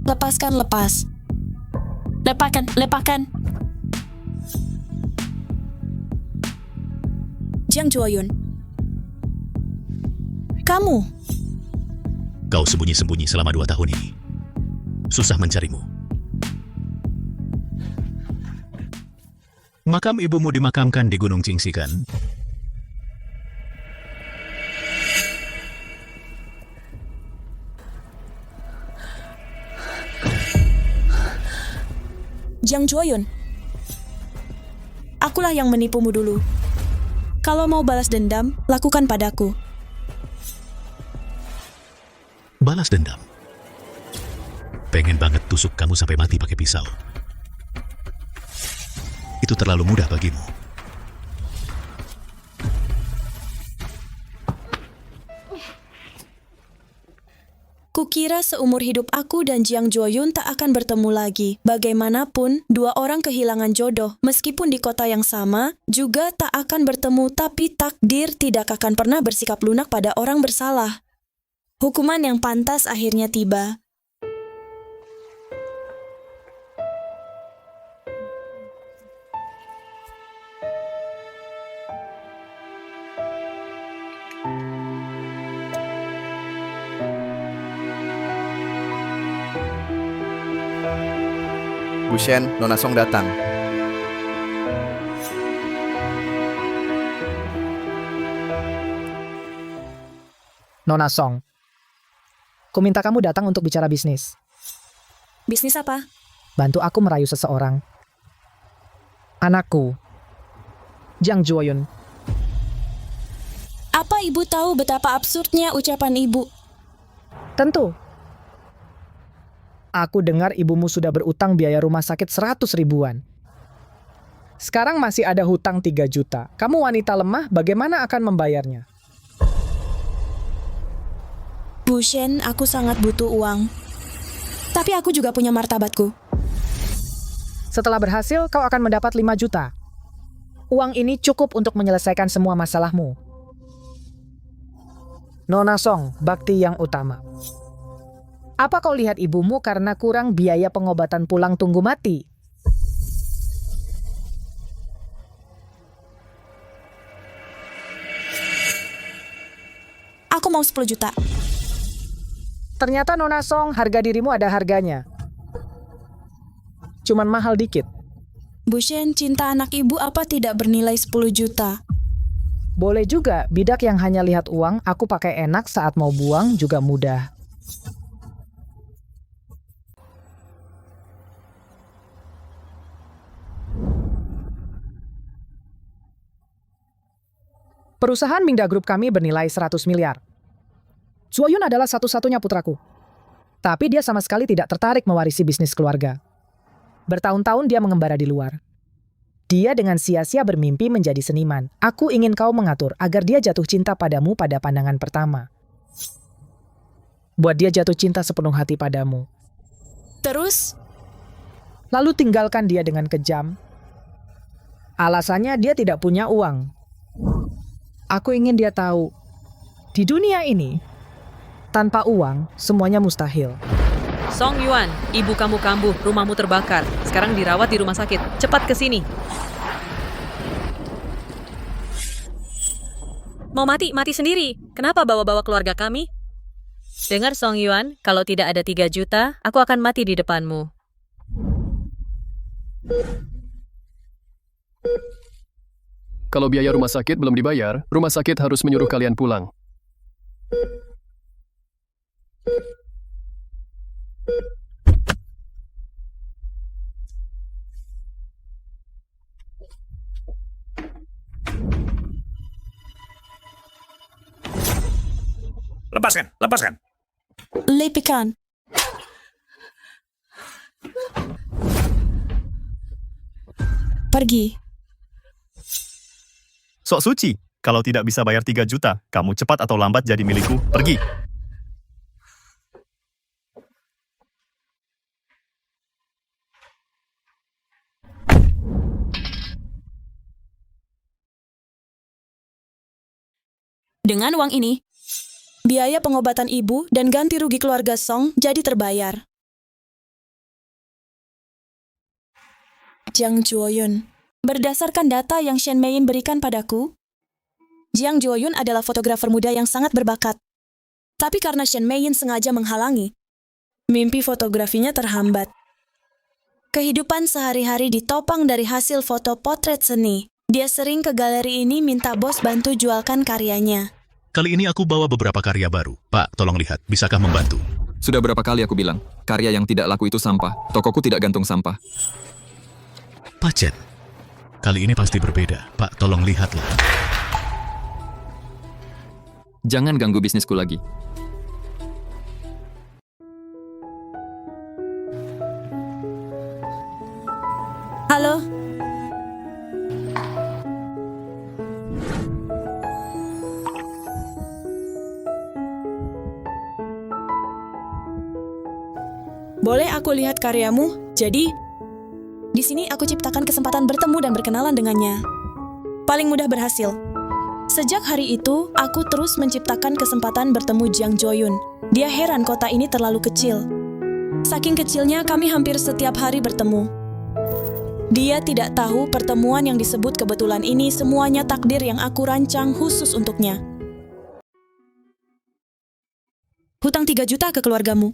Lepaskan, lepas. Lepaskan. Jiang Juoyun. Kamu? Kau sembunyi-sembunyi selama 2 tahun ini. Susah mencarimu. Makam ibumu dimakamkan di Gunung Jingxi, kan? Jiang Juoyun. Akulah yang menipumu dulu. Kalau mau balas dendam, lakukan padaku. Balas dendam. Pengen banget tusuk kamu sampai mati pakai pisau. Itu terlalu mudah bagimu. Kukira seumur hidup aku dan Jiang Juoyun tak akan bertemu lagi. Bagaimanapun, dua orang kehilangan jodoh. Meskipun di kota yang sama, juga tak akan bertemu, tapi takdir tidak akan pernah bersikap lunak pada orang bersalah. Hukuman yang pantas akhirnya tiba. Bu Shen, Nona Song datang. Nona Song, ku minta kamu datang untuk bicara bisnis. Bisnis apa? Bantu aku merayu seseorang. Anakku, Jiang Juoyun. Apa ibu tahu betapa absurdnya ucapan ibu? Tentu. Aku dengar ibumu sudah berutang biaya rumah sakit 100 ribuan. Sekarang masih ada hutang 3 juta. Kamu wanita lemah, bagaimana akan membayarnya? Bu Shen, aku sangat butuh uang. Tapi aku juga punya martabatku. Setelah berhasil, kau akan mendapat 5 juta. Uang ini cukup untuk menyelesaikan semua masalahmu. Nona Song, bakti yang utama. Apa kau lihat ibumu karena kurang biaya pengobatan pulang tunggu mati? Aku mau 10 juta. Ternyata Nona Song, harga dirimu ada harganya. Cuman mahal dikit. Bu Shen, cinta anak ibu apa tidak bernilai 10 juta? Boleh juga, bidak yang hanya lihat uang, aku pakai enak saat mau buang juga mudah. Perusahaan Mingda Group kami bernilai 100 miliar. Zuoyun adalah satu-satunya putraku. Tapi dia sama sekali tidak tertarik mewarisi bisnis keluarga. Bertahun-tahun dia mengembara di luar. Dia dengan sia-sia bermimpi menjadi seniman. Aku ingin kau mengatur agar dia jatuh cinta padamu pada pandangan pertama. Buat dia jatuh cinta sepenuh hati padamu. Terus? Lalu tinggalkan dia dengan kejam. Alasannya dia tidak punya uang. Aku ingin dia tahu, di dunia ini, tanpa uang, semuanya mustahil. Song Yuan, ibu kamu kambuh, rumahmu terbakar. Sekarang dirawat di rumah sakit. Cepat ke sini. Mau mati sendiri. Kenapa bawa-bawa keluarga kami? Dengar Song Yuan, kalau tidak ada 3 juta, aku akan mati di depanmu. Kalau biaya rumah sakit belum dibayar, rumah sakit harus menyuruh kalian pulang. Lepaskan. Lepaskan. Pergi. Sok suci, kalau tidak bisa bayar 3 juta, kamu cepat atau lambat jadi milikku, pergi. Dengan uang ini, biaya pengobatan ibu dan ganti rugi keluarga Song jadi terbayar. Jiang Juoyun. Berdasarkan data yang Shen Meiyin berikan padaku, Jiang Juoyun adalah fotografer muda yang sangat berbakat. Tapi karena Shen Meiyin sengaja menghalangi, mimpi fotografinya terhambat. Kehidupan sehari-hari ditopang dari hasil foto potret seni. Dia sering ke galeri ini minta bos bantu jualkan karyanya. Kali ini aku bawa beberapa karya baru. Pak, tolong lihat. Bisakah membantu? Sudah berapa kali aku bilang, karya yang tidak laku itu sampah. Tokoku tidak gantung sampah. Pak Chen, kali ini pasti berbeda. Pak, tolong lihatlah. Jangan ganggu bisnisku lagi. Halo? Boleh aku lihat karyamu? Jadi, di sini aku ciptakan kesempatan bertemu dan berkenalan dengannya. Paling mudah berhasil. Sejak hari itu, aku terus menciptakan kesempatan bertemu Jiang Juoyun. Dia heran kota ini terlalu kecil. Saking kecilnya, kami hampir setiap hari bertemu. Dia tidak tahu pertemuan yang disebut kebetulan ini semuanya takdir yang aku rancang khusus untuknya. Hutang 3 juta ke keluargamu.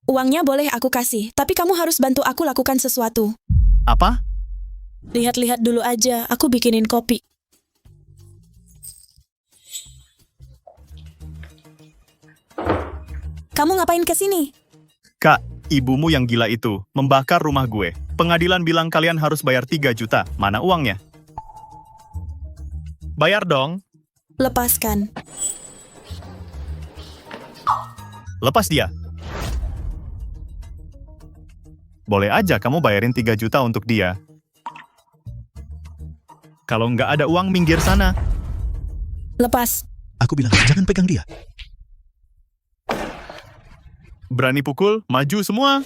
Uangnya boleh aku kasih, tapi kamu harus bantu aku lakukan sesuatu. Apa? Lihat-lihat dulu aja, aku bikinin kopi. Kamu ngapain ke sini? Kak, ibumu yang gila itu membakar rumah gue. Pengadilan bilang kalian harus bayar 3 juta. Mana uangnya? Bayar dong. Lepaskan. Lepas dia. Boleh aja kamu bayarin 3 juta untuk dia. Kalau nggak ada uang, minggir sana. Lepas. Aku bilang, jangan pegang dia. Berani pukul, maju semua.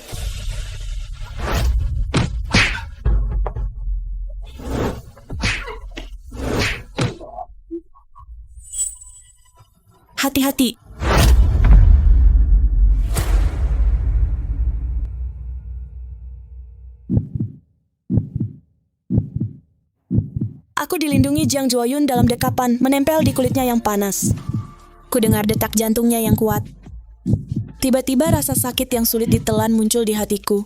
Hati-hati. Aku dilindungi Jiang Juoyun dalam dekapan, menempel di kulitnya yang panas. Ku dengar detak jantungnya yang kuat. Tiba-tiba rasa sakit yang sulit ditelan muncul di hatiku.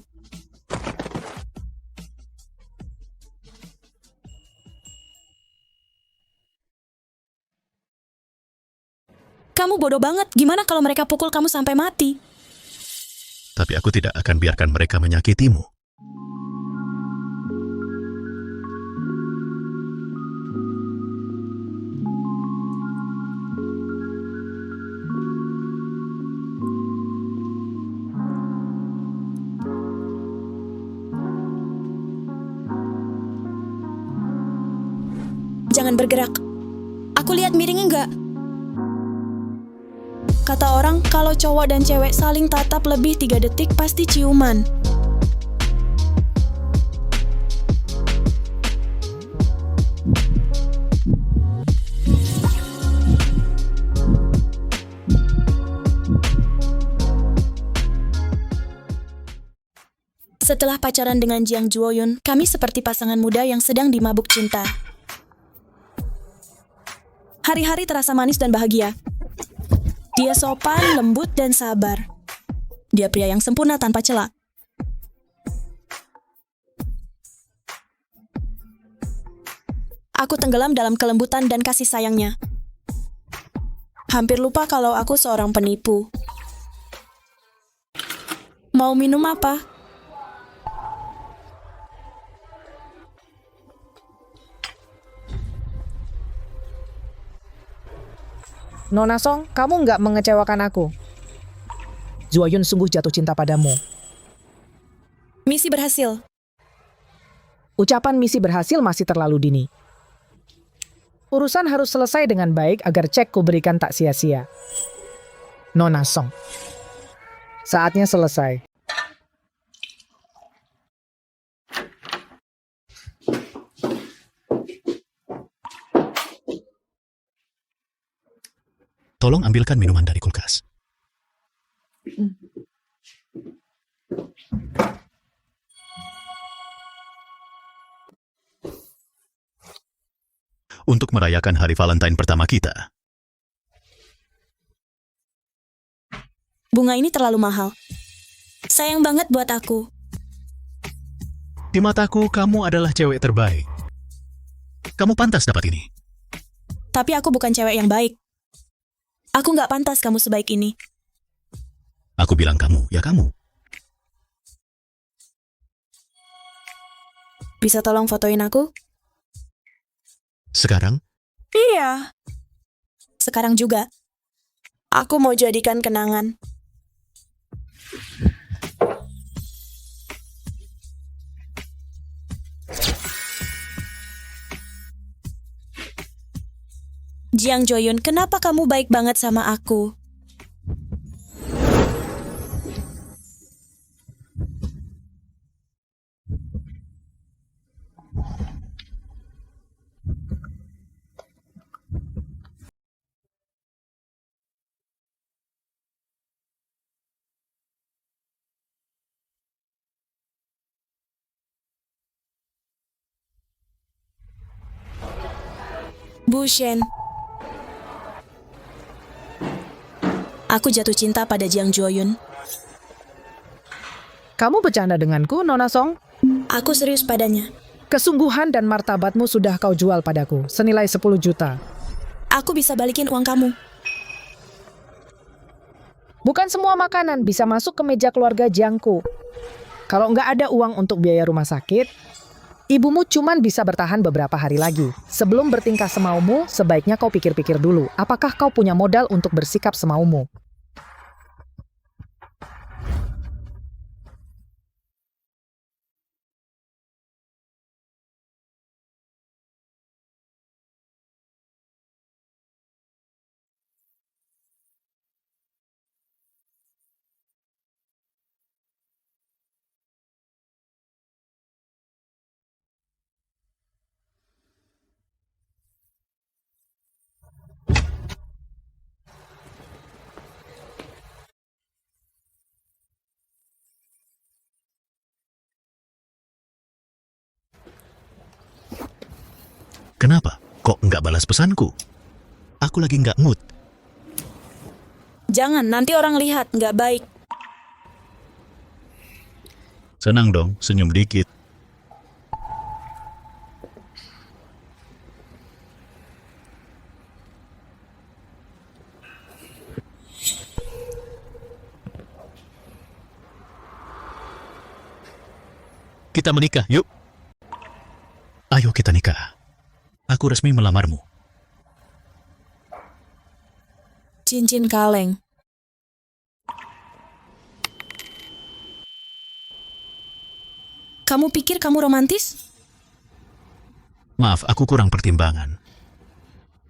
Kamu bodoh banget, gimana kalau mereka pukul kamu sampai mati? Tapi aku tidak akan biarkan mereka menyakitimu. Jangan bergerak. Aku lihat miring enggak? Kata orang, kalau cowok dan cewek saling tatap lebih 3 detik pasti ciuman. Setelah pacaran dengan Jiang Juoyun, kami seperti pasangan muda yang sedang dimabuk cinta. Hari-hari terasa manis dan bahagia. Dia sopan, lembut, dan sabar. Dia pria yang sempurna tanpa celah. Aku tenggelam dalam kelembutan dan kasih sayangnya. Hampir lupa kalau aku seorang penipu. Mau minum apa? Nona Song, kamu nggak mengecewakan aku. Juoyun sungguh jatuh cinta padamu. Misi berhasil. Ucapan misi berhasil masih terlalu dini. Urusan harus selesai dengan baik agar cek kuberikan tak sia-sia. Nona Song. Saatnya selesai. Tolong ambilkan minuman dari kulkas. untuk merayakan hari Valentine pertama kita. Bunga ini terlalu mahal. Sayang banget buat aku. Di mataku, kamu adalah cewek terbaik. Kamu pantas dapat ini. Tapi aku bukan cewek yang baik. Aku nggak pantas kamu sebaik ini. Aku bilang kamu, ya kamu. Bisa tolong fotoin aku? Sekarang, Iya. Sekarang juga. Aku mau jadikan kenangan. Jiang Joyun, kenapa kamu baik banget sama aku? Bu Shen. Aku jatuh cinta pada Jiang Joyun. Kamu bercanda denganku, Nona Song? Aku serius padanya. Kesungguhan dan martabatmu sudah kau jual padaku, senilai 10 juta. Aku bisa balikin uang kamu. Bukan semua makanan bisa masuk ke meja keluarga Jiangku. Kalau nggak ada uang untuk biaya rumah sakit, ibumu cuman bisa bertahan beberapa hari lagi. Sebelum bertingkah semaumu, sebaiknya kau pikir-pikir dulu, apakah kau punya modal untuk bersikap semaumu? kenapa? Kok nggak balas pesanku? Aku lagi nggak mood. Jangan, nanti orang lihat, nggak baik. Senang dong, senyum dikit. Kita menikah, yuk. Ayo kita nikah. Aku resmi melamarmu. Cincin kaleng. Kamu pikir kamu romantis? Maaf, aku kurang pertimbangan.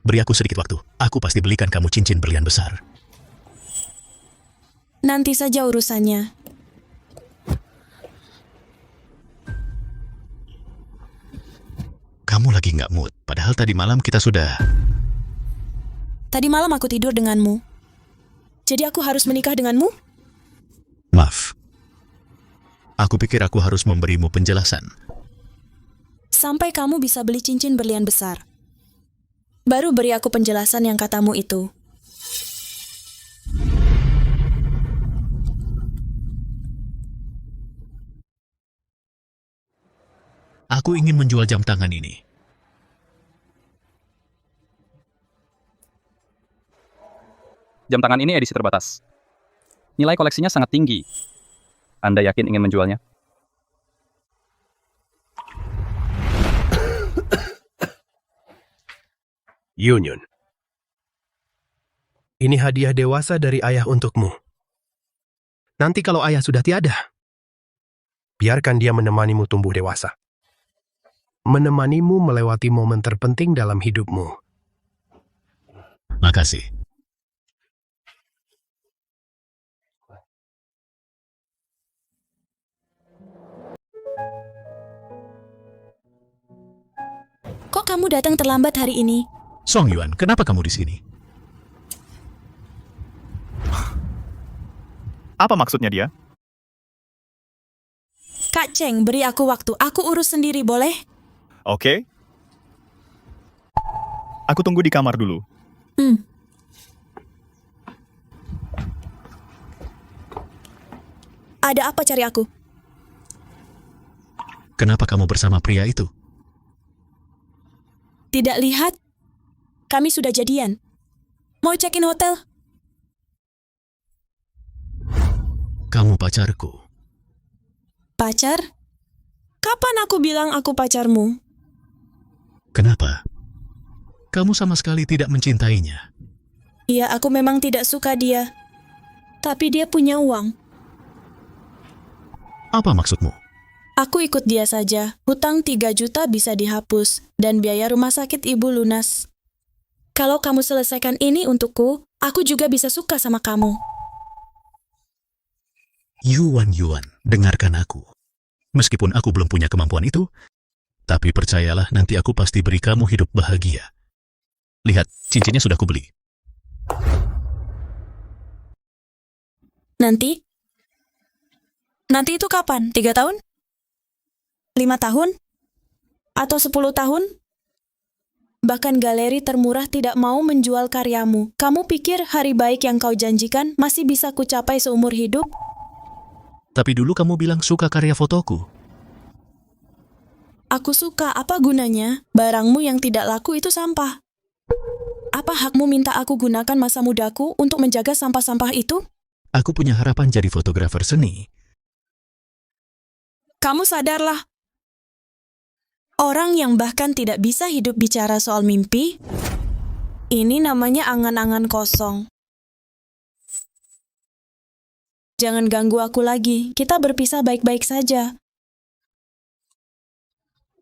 Beri aku sedikit waktu. Aku pasti belikan kamu cincin berlian besar. Nanti saja urusannya. Kamu lagi nggak mood. Padahal tadi malam kita sudah... Tadi malam aku tidur denganmu. Jadi aku harus menikah denganmu? Maaf. Aku pikir aku harus memberimu penjelasan. Sampai kamu bisa beli cincin berlian besar. Baru beri aku penjelasan yang katamu itu. Aku ingin menjual jam tangan ini. Jam tangan ini edisi terbatas. Nilai koleksinya sangat tinggi. Anda yakin ingin menjualnya? Yunyun. Ini hadiah dewasa dari ayah untukmu. Nanti kalau ayah sudah tiada, biarkan dia menemanimu tumbuh dewasa. Menemanimu melewati momen terpenting dalam hidupmu. Makasih. Kok kamu datang terlambat hari ini? Song Yuan, kenapa kamu di sini? Apa maksudnya dia? Kak Cheng, beri aku waktu. Aku urus sendiri, boleh? Oke. Aku tunggu di kamar dulu. Ada apa cari aku? Kenapa kamu bersama pria itu? Tidak lihat? Kami sudah jadian. Mau check-in hotel? Kamu pacarku. Pacar? Kapan aku bilang aku pacarmu? Kenapa? Kamu sama sekali tidak mencintainya. Iya, aku memang tidak suka dia. Tapi dia punya uang. Apa maksudmu? Aku ikut dia saja. Hutang 3 juta bisa dihapus. Dan biaya rumah sakit ibu lunas. Kalau kamu selesaikan ini untukku, aku juga bisa suka sama kamu. Yuan, dengarkan aku. Meskipun aku belum punya kemampuan itu, tapi percayalah nanti aku pasti beri kamu hidup bahagia. Lihat, cincinnya sudah kubeli. Nanti? Nanti itu kapan? 3 tahun? 5 tahun? Atau 10 tahun? Bahkan galeri termurah tidak mau menjual karyamu. Kamu pikir hari baik yang kau janjikan masih bisa kucapai seumur hidup? Tapi dulu kamu bilang suka karya fotoku. Aku suka, apa gunanya? Barangmu yang tidak laku itu sampah. Apa hakmu minta aku gunakan masa mudaku untuk menjaga sampah-sampah itu? Aku punya harapan jadi fotografer seni. Kamu sadarlah. Orang yang bahkan tidak bisa hidup bicara soal mimpi, ini namanya angan-angan kosong. Jangan ganggu aku lagi, kita berpisah baik-baik saja.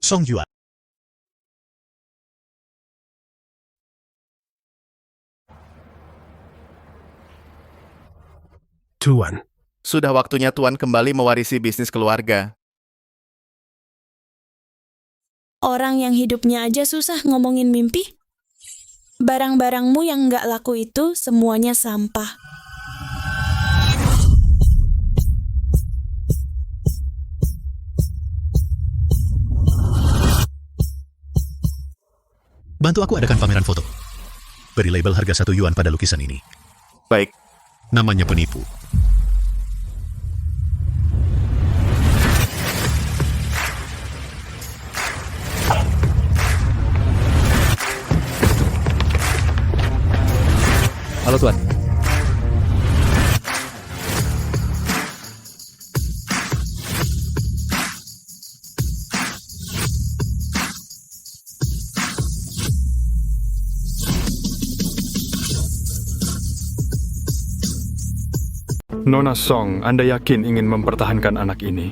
Song Yuan. Tuan, Sudah waktunya Tuan kembali mewarisi bisnis keluarga. Orang yang hidupnya aja susah ngomongin mimpi. Barang-barangmu yang nggak laku itu semuanya sampah. Bantu aku adakan pameran foto. Beri label harga 1 yuan pada lukisan ini. Baik, Namanya penipu. Halo Tuan. Nona Song, Anda yakin ingin mempertahankan anak ini?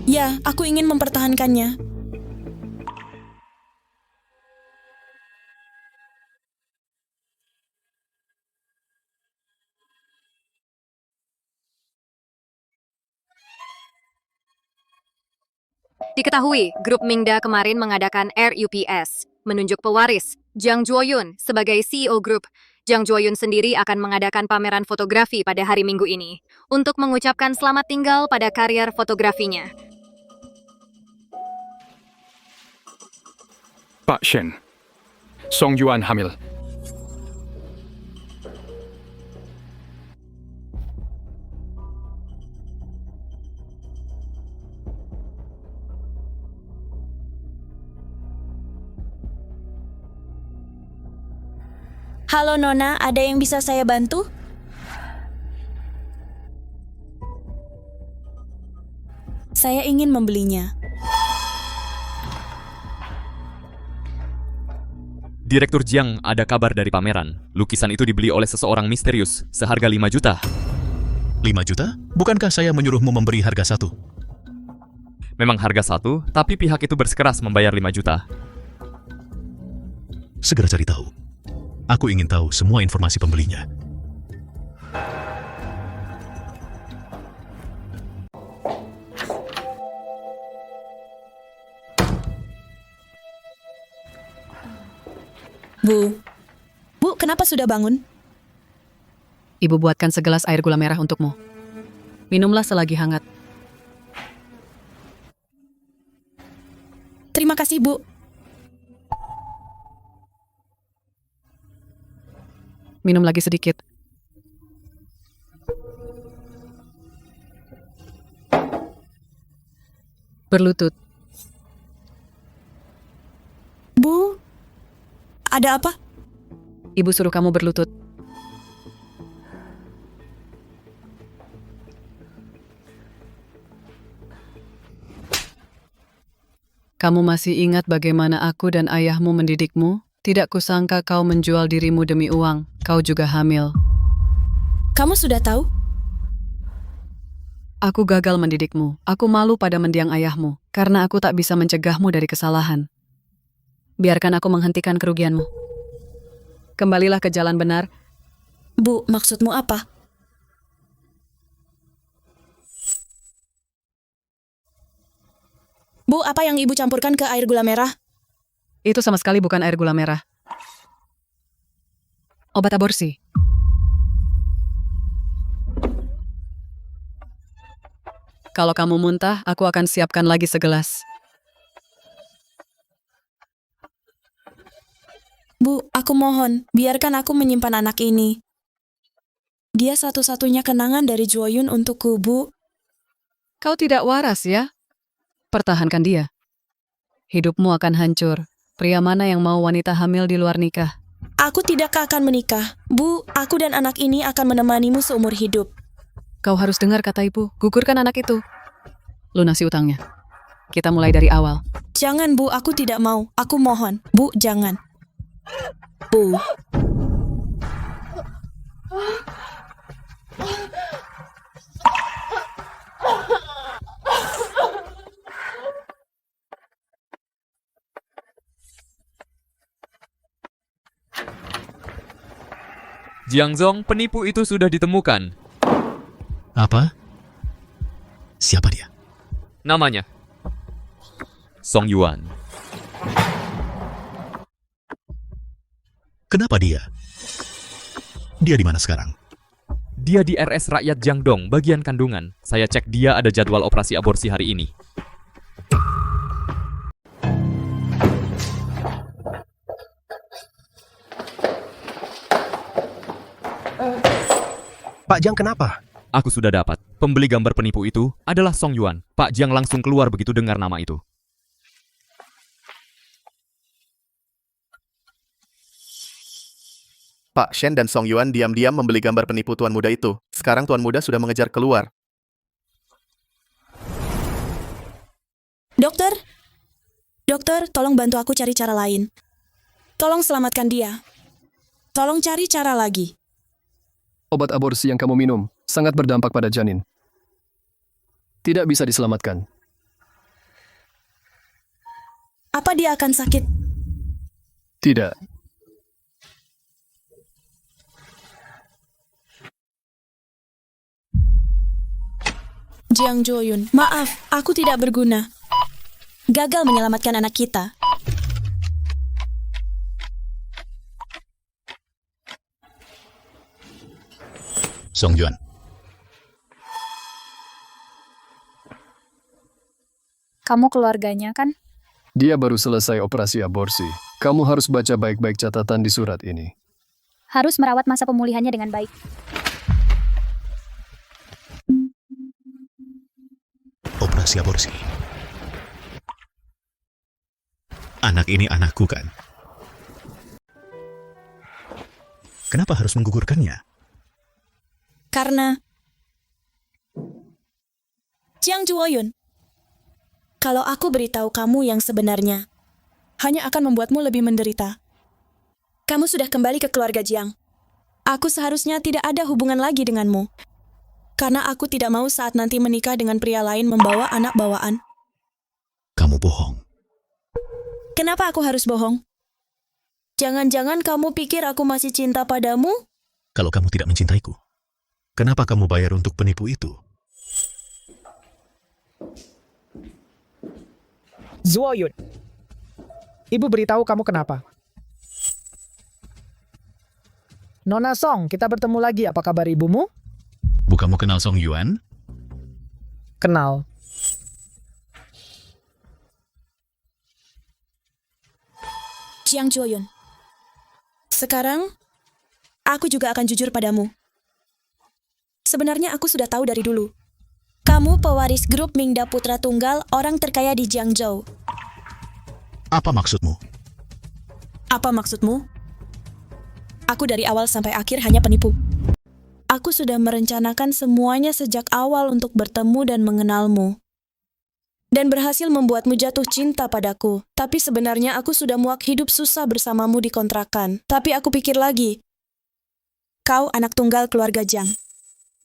Ya, aku ingin mempertahankannya. Diketahui, grup Mingda kemarin mengadakan RUPS, menunjuk pewaris, Jiang Juoyun, sebagai CEO grup. Jiang Juoyun sendiri akan mengadakan pameran fotografi pada hari Minggu ini, untuk mengucapkan selamat tinggal pada karier fotografinya. Pak Shen, Song Yuan hamil. Halo Nona, ada yang bisa saya bantu? Saya ingin membelinya. Direktur Jiang, ada kabar dari pameran. Lukisan itu dibeli oleh seseorang misterius, seharga 5 juta. 5 juta? Bukankah saya menyuruhmu memberi harga 1? Memang harga 1, tapi pihak itu bersikeras membayar 5 juta. Segera cari tahu. Aku ingin tahu semua informasi pembelinya. Bu, kenapa sudah bangun? Ibu buatkan segelas air gula merah untukmu. Minumlah selagi hangat. Terima kasih, Bu. Minum lagi sedikit. Berlutut. Bu, ada apa? Ibu suruh kamu berlutut. Kamu masih ingat bagaimana aku dan ayahmu mendidikmu? Tidak kusangka kau menjual dirimu demi uang. Kau juga hamil. Kamu sudah tahu? Aku gagal mendidikmu. Aku malu pada mendiang ayahmu, karena aku tak bisa mencegahmu dari kesalahan. Biarkan aku menghentikan kerugianmu. Kembalilah ke jalan benar. Bu, maksudmu apa? Bu, apa yang ibu campurkan ke air gula merah? Itu sama sekali bukan air gula merah. Obat aborsi. Kalau kamu muntah, aku akan siapkan lagi segelas. Bu, aku mohon, biarkan aku menyimpan anak ini. Dia satu-satunya kenangan dari Joyun untukku, Bu. Kau tidak waras ya? Pertahankan dia. Hidupmu akan hancur. Pria mana yang mau wanita hamil di luar nikah? Aku tidak akan menikah. Bu, aku dan anak ini akan menemanimu seumur hidup. Kau harus dengar kata ibu. Gugurkan anak itu. Lunasi utangnya. Kita mulai dari awal. Jangan, Bu, aku tidak mau. Aku mohon. Bu, jangan. Bu. Jiang Zong, penipu itu sudah ditemukan. Apa? Siapa dia? Namanya Song Yuan. Kenapa dia? Dia di mana sekarang? Dia di RS Rakyat Jiangdong, bagian kandungan. Saya cek dia ada jadwal operasi aborsi hari ini. Pak Jiang kenapa? Aku sudah dapat. Pembeli gambar penipu itu adalah Song Yuan. Pak Jiang langsung keluar begitu dengar nama itu. Pak Shen dan Song Yuan diam-diam membeli gambar penipu tuan muda itu. Sekarang tuan muda sudah mengejar keluar. Dokter? Dokter, tolong bantu aku cari cara lain. Tolong selamatkan dia. Tolong cari cara lagi. Obat aborsi yang kamu minum sangat berdampak pada janin. Tidak bisa diselamatkan. Apa dia akan sakit? Tidak. Jiang Joyun, maaf, aku tidak berguna. Gagal menyelamatkan anak kita. Song Yuan. Kamu keluarganya kan? Dia baru selesai operasi aborsi. Kamu harus baca baik-baik catatan di surat ini. Harus merawat masa pemulihannya dengan baik. Operasi aborsi. Anak ini anakku kan? Kenapa harus menggugurkannya? Karena Jiang Joyun, kalau aku beritahu kamu yang sebenarnya, hanya akan membuatmu lebih menderita. Kamu sudah kembali ke keluarga Jiang. Aku seharusnya tidak ada hubungan lagi denganmu. Karena aku tidak mau saat nanti menikah dengan pria lain membawa anak bawaan. Kamu bohong. Kenapa aku harus bohong? Jangan-jangan kamu pikir aku masih cinta padamu? Kalau kamu tidak mencintaiku, kenapa kamu bayar untuk penipu itu? Zuoyun. Ibu beritahu kamu kenapa. Nona Song, kita bertemu lagi. Apa kabar ibumu? Bu, kamu kenal Song Yuan? Kenal. Jiang Joyun. Sekarang, Aku juga akan jujur padamu. Sebenarnya aku sudah tahu dari dulu. Kamu pewaris grup Mingda Putra Tunggal, orang terkaya di Jiangzhou. Apa maksudmu? Apa maksudmu? Aku dari awal sampai akhir hanya penipu. Aku sudah merencanakan semuanya sejak awal untuk bertemu dan mengenalmu. Dan berhasil membuatmu jatuh cinta padaku. Tapi sebenarnya aku sudah muak hidup susah bersamamu di kontrakan. Tapi aku pikir lagi, kau anak tunggal keluarga Jiang.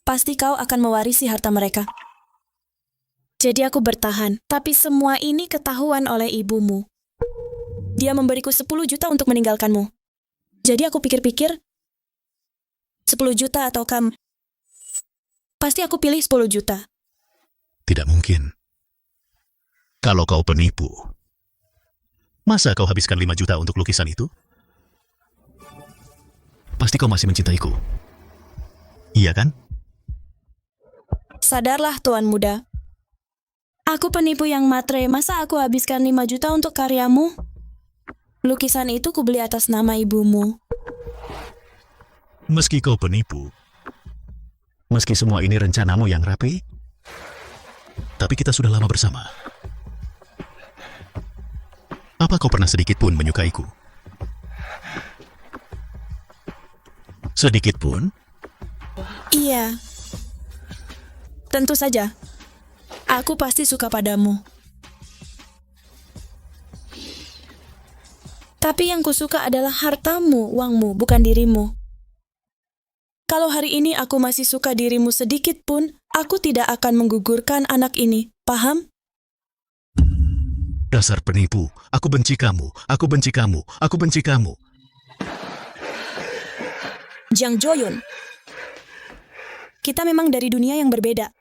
Pasti kau akan mewarisi harta mereka. Jadi aku bertahan, tapi semua ini ketahuan oleh ibumu. Dia memberiku 10 juta untuk meninggalkanmu. Jadi aku pikir-pikir, 10 juta atau kamu? Pasti aku pilih 10 juta. Tidak mungkin. Kalau kau penipu, masa kau habiskan 5 juta untuk lukisan itu? Pasti kau masih mencintaiku. Iya kan? Sadarlah Tuan Muda. Aku penipu yang matre, masa aku habiskan 5 juta untuk karyamu? Lukisan itu kubeli atas nama ibumu. Meski kau penipu, meski semua ini rencanamu yang rapi, tapi kita sudah lama bersama. Apa kau pernah sedikit pun menyukaiku? Sedikit pun? Iya. Tentu saja. Aku pasti suka padamu. Tapi yang kusuka adalah hartamu, uangmu, bukan dirimu. Kalau hari ini aku masih suka dirimu sedikit pun, aku tidak akan menggugurkan anak ini. Paham? Dasar penipu, aku benci kamu, aku benci kamu, aku benci kamu. Jiang Joyun. Kita memang dari dunia yang berbeda.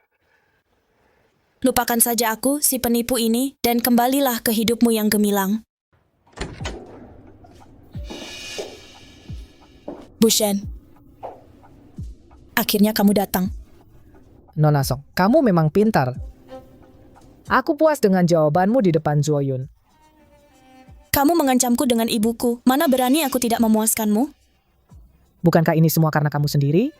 Lupakan saja aku, si penipu ini, dan kembalilah ke hidupmu yang gemilang. Bushen. Akhirnya kamu datang. Nona Song, kamu memang pintar. Aku puas dengan jawabanmu di depan Zuoyun. Kamu mengancamku dengan ibuku. Mana berani aku tidak memuaskanmu? Bukankah ini semua karena kamu sendiri?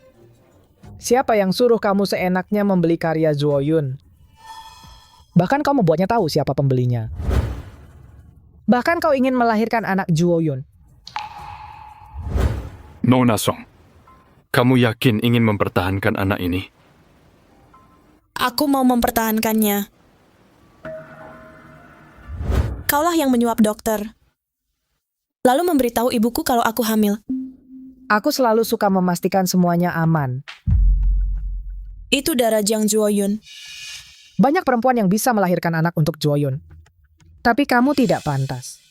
Siapa yang suruh kamu seenaknya membeli karya Zuoyun? Bahkan kau membuatnya tahu siapa pembelinya. Bahkan kau ingin melahirkan anak Zuoyun. Nona Song, kamu yakin ingin mempertahankan anak ini? Aku mau mempertahankannya. Kaulah yang menyuap dokter. Lalu memberitahu ibuku kalau aku hamil. Aku selalu suka memastikan semuanya aman. Itu darah Jiang Zuoyun. Banyak perempuan yang bisa melahirkan anak untuk Zuoyun. Tapi kamu tidak pantas.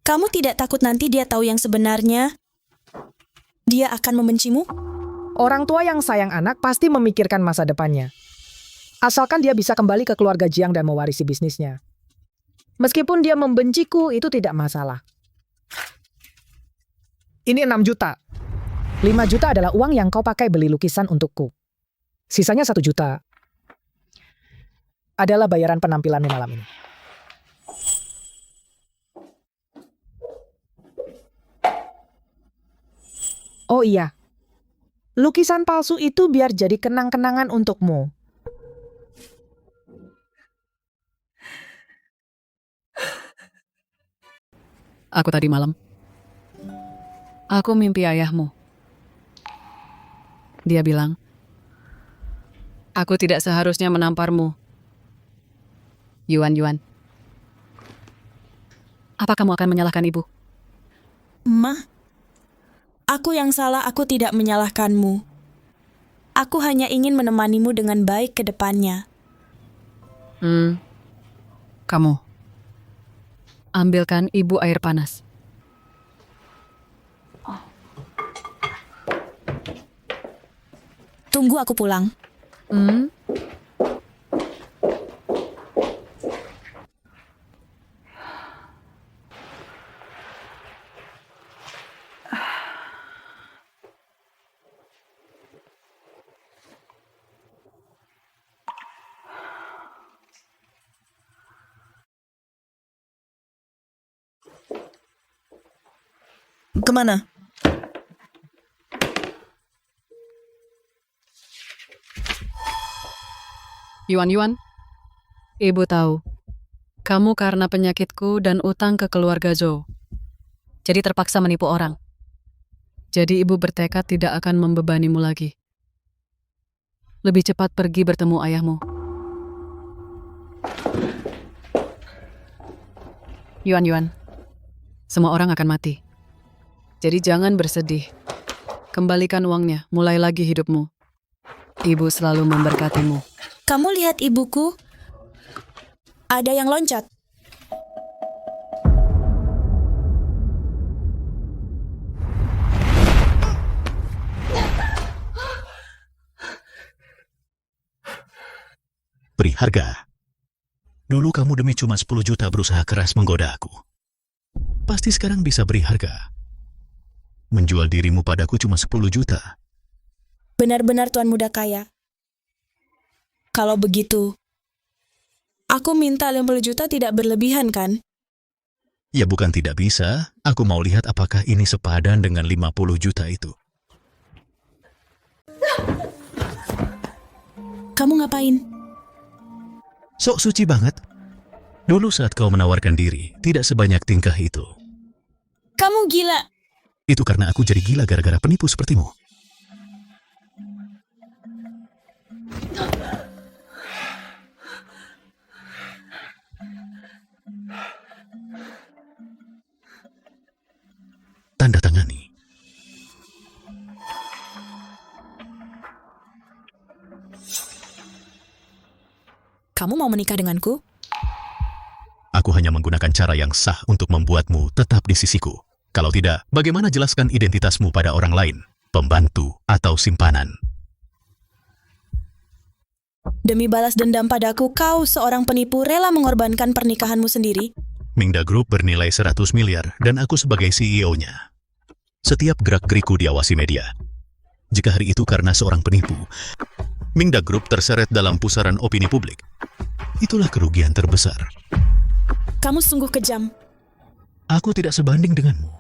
Kamu tidak takut nanti dia tahu yang sebenarnya? Dia akan membencimu? Orang tua yang sayang anak pasti memikirkan masa depannya. Asalkan dia bisa kembali ke keluarga Jiang dan mewarisi bisnisnya. Meskipun dia membenciku, itu tidak masalah. Ini 6 juta. 5 juta adalah uang yang kau pakai beli lukisan untukku. Sisanya 1 juta. Adalah bayaran penampilanmu malam ini. Oh iya, lukisan palsu itu biar jadi kenang-kenangan untukmu. Aku tadi malam, aku mimpi ayahmu. Dia bilang, aku tidak seharusnya menamparmu. Yuan. Apa kamu akan menyalahkan ibu? Ma, aku yang salah, aku tidak menyalahkanmu. Aku hanya ingin menemanimu dengan baik ke depannya. Kamu, ambilkan ibu air panas. Tunggu aku pulang. Kemana? Yuan, Ibu tahu, kamu karena penyakitku dan utang ke keluarga Zhou. Jadi terpaksa menipu orang. Jadi ibu bertekad tidak akan membebanimu lagi. Lebih cepat pergi bertemu ayahmu. Yuan, semua orang akan mati. Jadi jangan bersedih. Kembalikan uangnya, mulai lagi hidupmu. Ibu selalu memberkatimu. Kamu lihat ibuku? Ada yang loncat. Beri harga. Dulu kamu demi cuma 10 juta berusaha keras menggoda aku. Pasti sekarang bisa beri harga. Menjual dirimu padaku cuma 10 juta. Benar-benar tuan muda kaya. Kalau begitu, aku minta 50 juta tidak berlebihan kan? Ya bukan tidak bisa, aku mau lihat apakah ini sepadan dengan 50 juta itu. Kamu ngapain? Sok suci banget. Dulu saat kau menawarkan diri, tidak sebanyak tingkah itu. Kamu gila. Itu karena aku jadi gila gara-gara penipu sepertimu. Tanda tangani. Kamu mau menikah denganku? Aku hanya menggunakan cara yang sah untuk membuatmu tetap di sisiku. Kalau tidak, bagaimana jelaskan identitasmu pada orang lain, pembantu atau simpanan? Demi balas dendam padaku, kau seorang penipu rela mengorbankan pernikahanmu sendiri. Mingda Group bernilai 100 miliar dan aku sebagai CEO-nya. Setiap gerak-geriku diawasi media. Jika hari itu karena seorang penipu, Mingda Group terseret dalam pusaran opini publik. Itulah kerugian terbesar. Kamu sungguh kejam. Aku tidak sebanding denganmu.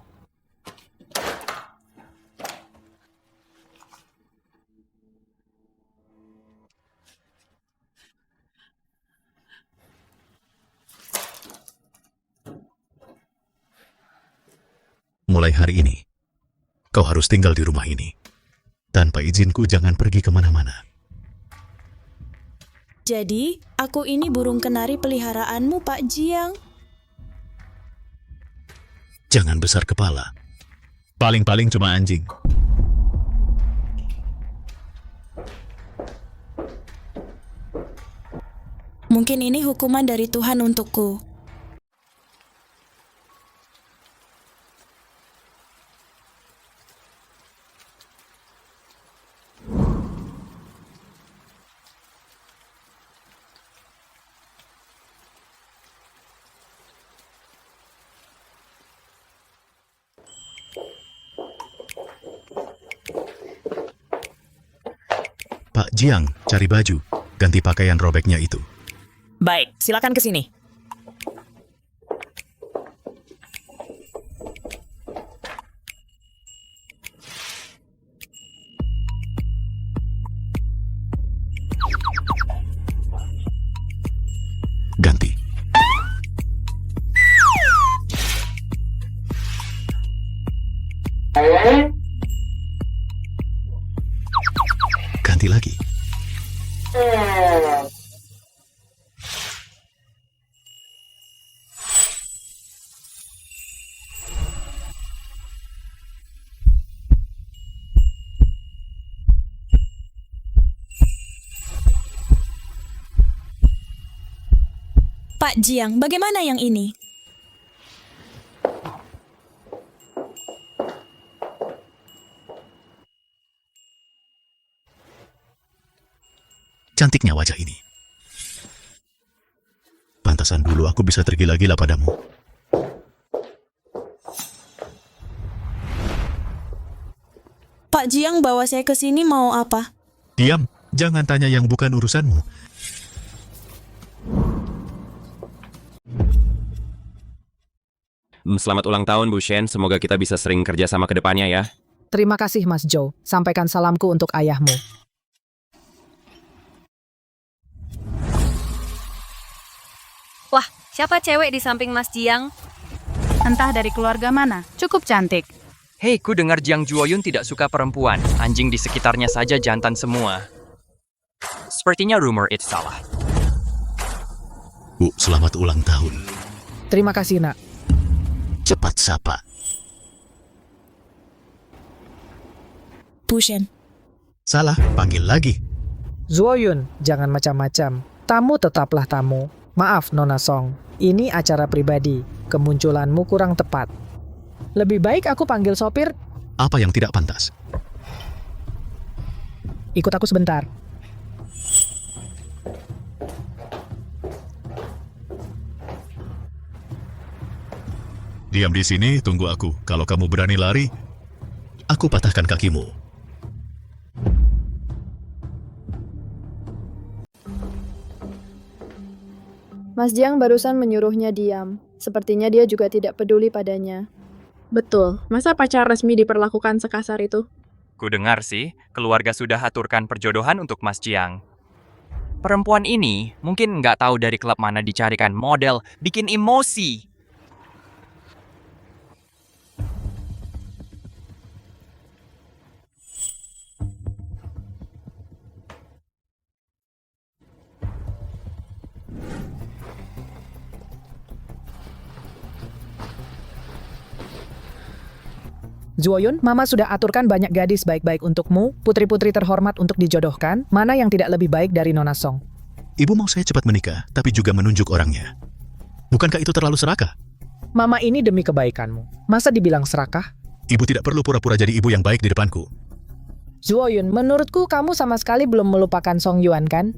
Mulai hari ini, kau harus tinggal di rumah ini. Tanpa izinku jangan pergi kemana-mana. Jadi, aku ini burung kenari peliharaanmu, Pak Jiang. Jangan besar kepala. Paling-paling cuma anjing. Mungkin ini hukuman dari Tuhan untukku. Pak Jiang, cari baju. Ganti pakaian robeknya itu. Baik, silakan ke sini. Ganti. Ganti lagi. Pak Jiang, bagaimana yang ini? Cantiknya wajah ini. Pantasan dulu aku bisa tergila-gila padamu. Pak Jiang bawa saya ke sini mau apa? Diam, jangan tanya yang bukan urusanmu. Selamat ulang tahun, Bu Shen. Semoga kita bisa sering kerja sama ke depannya ya. Terima kasih, Mas Zhou. Sampaikan salamku untuk ayahmu. Wah, siapa cewek di samping Mas Jiang? Entah dari keluarga mana, cukup cantik. Hei, ku dengar Jiang Juoyun tidak suka perempuan. Anjing di sekitarnya saja jantan semua. Sepertinya rumor itu salah. Bu, selamat ulang tahun. Terima kasih, nak. Cepat sapa. Pushen. Salah, panggil lagi. Zuoyun, jangan macam-macam. Tamu tetaplah tamu. Maaf, Nona Song. Ini acara pribadi. Kemunculanmu kurang tepat. Lebih baik aku panggil sopir. Apa yang tidak pantas? Ikut aku sebentar. Diam di sini, tunggu aku. Kalau kamu berani lari, aku patahkan kakimu. Mas Jiang barusan menyuruhnya diam. Sepertinya dia juga tidak peduli padanya. Betul, masa pacar resmi diperlakukan sekasar itu? Ku dengar sih, keluarga sudah aturkan perjodohan untuk Mas Jiang. Perempuan ini mungkin nggak tahu dari klub mana dicarikan model, bikin emosi. Zuoyun, Mama sudah aturkan banyak gadis baik-baik untukmu, putri-putri terhormat untuk dijodohkan, mana yang tidak lebih baik dari Nona Song? Ibu mau saya cepat menikah, tapi juga menunjuk orangnya. Bukankah itu terlalu serakah? Mama ini demi kebaikanmu. Masa dibilang serakah? Ibu tidak perlu pura-pura jadi ibu yang baik di depanku. Zuoyun, menurutku kamu sama sekali belum melupakan Song Yuan kan?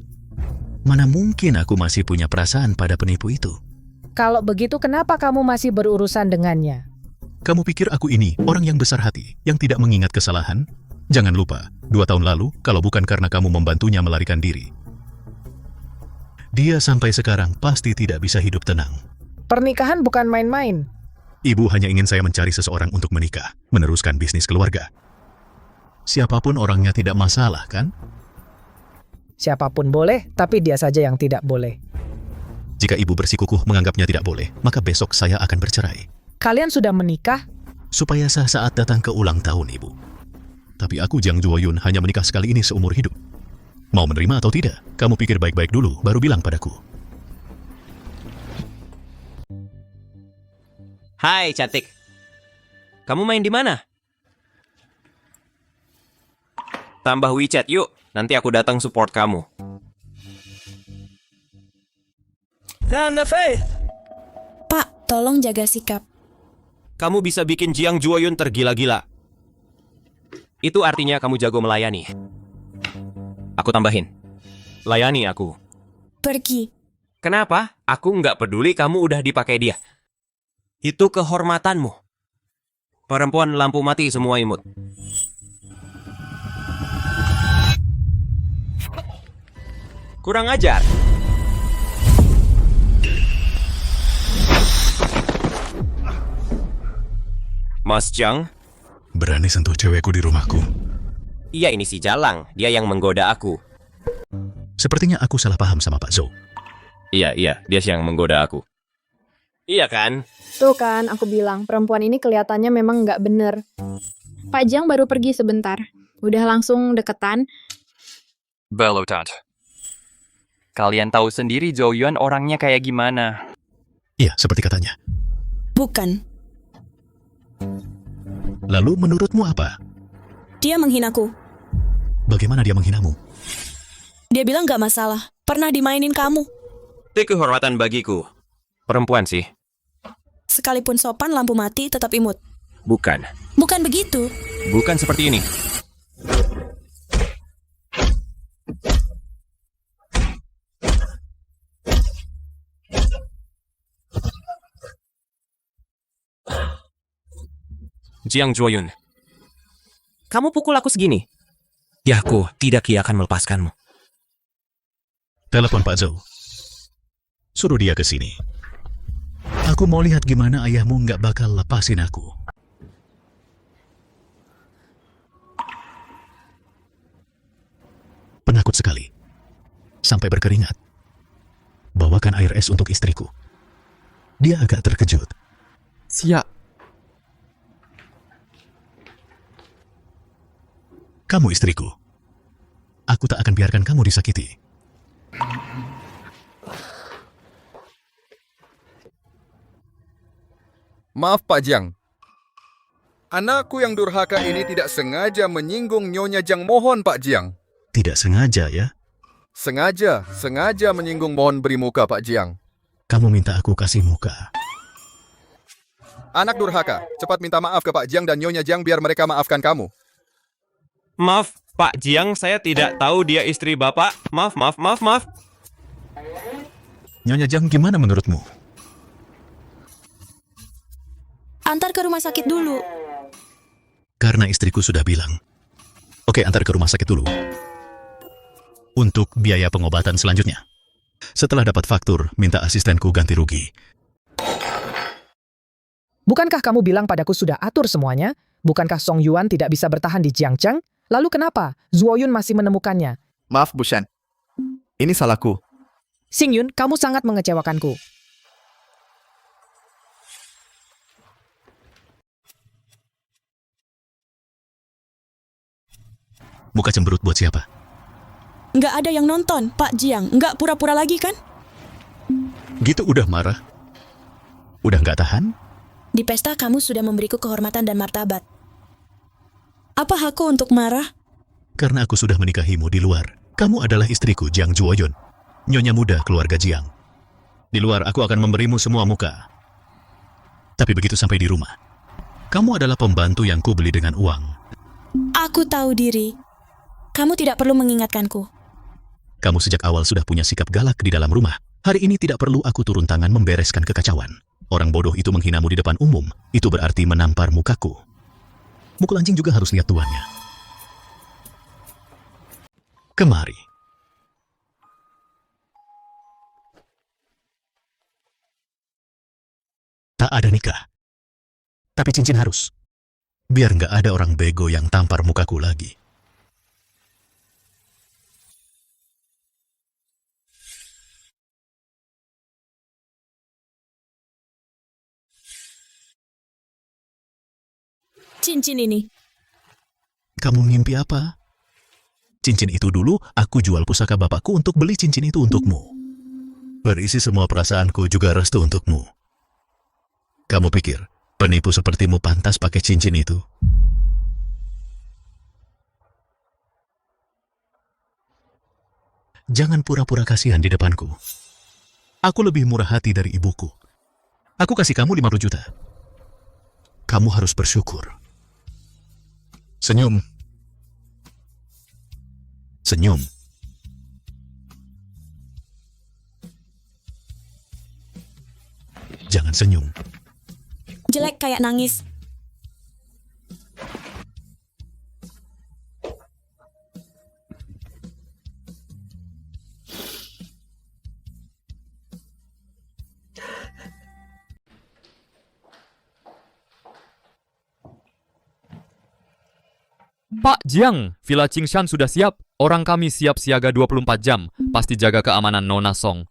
Mana mungkin aku masih punya perasaan pada penipu itu? Kalau begitu kenapa kamu masih berurusan dengannya? Kamu pikir aku ini orang yang besar hati, yang tidak mengingat kesalahan? Jangan lupa, 2 tahun lalu, kalau bukan karena kamu membantunya melarikan diri, dia sampai sekarang pasti tidak bisa hidup tenang. Pernikahan bukan main-main. Ibu hanya ingin saya mencari seseorang untuk menikah, meneruskan bisnis keluarga. Siapapun orangnya tidak masalah, kan? Siapapun boleh, tapi dia saja yang tidak boleh. Jika ibu bersikukuh menganggapnya tidak boleh, maka besok saya akan bercerai. Kalian sudah menikah? Supaya sah saat datang ke ulang tahun ibu. Tapi aku, Jiang Juoyun, hanya menikah sekali ini seumur hidup. Mau menerima atau tidak? Kamu pikir baik-baik dulu, baru bilang padaku. Hai, cantik. Kamu main di mana? Tambah WeChat yuk, nanti aku datang support kamu. Pak, tolong jaga sikap. Kamu bisa bikin Jiang Juoyun tergila-gila. Itu artinya kamu jago melayani. Aku tambahin. Layani aku. Pergi. Kenapa? Aku nggak peduli kamu udah dipakai dia. Itu kehormatanmu. Perempuan lampu mati semua imut. Kurang ajar. Mas Jiang? Berani sentuh cewekku di rumahku. Iya, ini si Jalang. Dia yang menggoda aku. Sepertinya aku salah paham sama Pak Zhou. Iya, dia yang menggoda aku. Iya kan? Tuh kan, aku bilang, perempuan ini kelihatannya memang nggak bener. Pak Jiang baru pergi sebentar. Udah langsung deketan. Belotat. Kalian tahu sendiri Zhou Yuan orangnya kayak gimana. Iya, seperti katanya. Bukan. Lalu menurutmu apa? Dia menghinaku. Bagaimana dia menghinamu? Dia bilang gak masalah. Pernah dimainin kamu. Itu kehormatan bagiku. Perempuan sih. Sekalipun sopan lampu mati tetap imut. Bukan. Bukan begitu. Bukan seperti ini. Jiang Juoyun, kamu pukul aku segini? Ya, aku tidak akan melepaskanmu. Telepon Pak Zhou. Suruh dia ke sini. Aku mau lihat gimana ayahmu nggak bakal lepasin aku. Penakut sekali. Sampai berkeringat. Bawakan air es untuk istriku. Dia agak terkejut. Siap. Kamu istriku. Aku tak akan biarkan kamu disakiti. Maaf Pak Jiang. Anakku yang durhaka ini tidak sengaja menyinggung Nyonya Jiang, mohon Pak Jiang. Tidak sengaja ya? Sengaja menyinggung, mohon beri muka Pak Jiang. Kamu minta aku kasih muka. Anak durhaka, cepat minta maaf ke Pak Jiang dan Nyonya Jiang biar mereka maafkan kamu. Maaf, Pak Jiang, saya tidak tahu dia istri Bapak. Maaf. Nyonya Jiang, gimana menurutmu? Antar ke rumah sakit dulu. Karena istriku sudah bilang. Oke, antar ke rumah sakit dulu. Untuk biaya pengobatan selanjutnya. Setelah dapat faktur, minta asistenku ganti rugi. Bukankah kamu bilang padaku sudah atur semuanya? Bukankah Song Yuan tidak bisa bertahan di Jiangcheng? Lalu kenapa Zuo Yun masih menemukannya? Maaf, Bu Shen. Ini salahku. Xing Yun, kamu sangat mengecewakanku. Muka cemberut buat siapa? Nggak ada yang nonton, Pak Jiang. Nggak pura-pura lagi kan? Gitu udah marah? Udah nggak tahan? Di pesta kamu sudah memberiku kehormatan dan martabat. Apa hakku untuk marah? Karena aku sudah menikahimu di luar. Kamu adalah istriku, Jiang Juoyun. Nyonya muda keluarga Jiang. Di luar aku akan memberimu semua muka. Tapi begitu sampai di rumah, kamu adalah pembantu yang kubeli dengan uang. Aku tahu diri. Kamu tidak perlu mengingatkanku. Kamu sejak awal sudah punya sikap galak di dalam rumah. Hari ini tidak perlu aku turun tangan membereskan kekacauan. Orang bodoh itu menghinamu di depan umum. Itu berarti menampar mukaku. Mukul anjing juga harus lihat tuannya. Kemari. Tak ada nikah. Tapi cincin harus. Biar nggak ada orang bego yang tampar mukaku lagi. Cincin ini. Kamu mimpi apa? Cincin itu dulu aku jual pusaka bapakku untuk beli cincin itu untukmu. Berisi semua perasaanku juga restu untukmu. Kamu pikir penipu sepertimu pantas pakai cincin itu? Jangan pura-pura kasihan di depanku. Aku lebih murah hati dari ibuku. Aku kasih kamu 50 juta. Kamu harus bersyukur. Senyum. Senyum. Jangan senyum. Jelek kayak nangis. Pak Jiang, Villa Qingshan sudah siap. Orang kami siap siaga 24 jam. Pasti jaga keamanan Nona Song.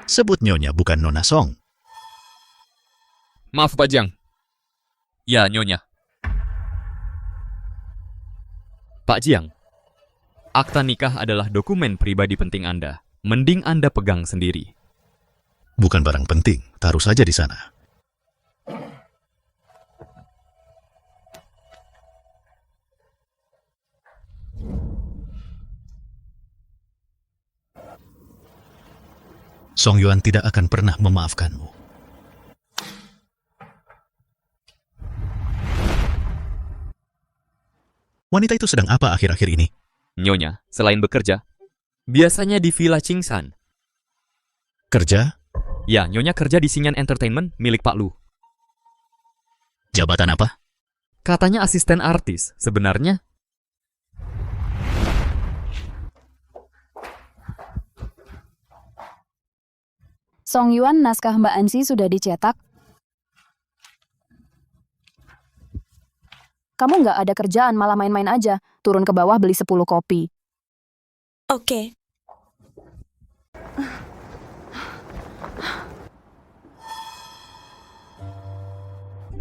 Sebut Nyonya, bukan Nona Song. Maaf Pak Jiang. Ya, Nyonya. Pak Jiang, akta nikah adalah dokumen pribadi penting Anda. Mending Anda pegang sendiri. Bukan barang penting, taruh saja di sana. Song Yuan tidak akan pernah memaafkanmu. Wanita itu sedang apa akhir-akhir ini? Nyonya, selain bekerja, biasanya di Villa Qingshan. Kerja? Ya, Nyonya kerja di Xingyan Entertainment milik Pak Lu. Jabatan apa? Katanya asisten artis, sebenarnya. Song Yuan, naskah Mbak Ansi sudah dicetak. Kamu nggak ada kerjaan, malah main-main aja. Turun ke bawah beli 10 kopi. Oke.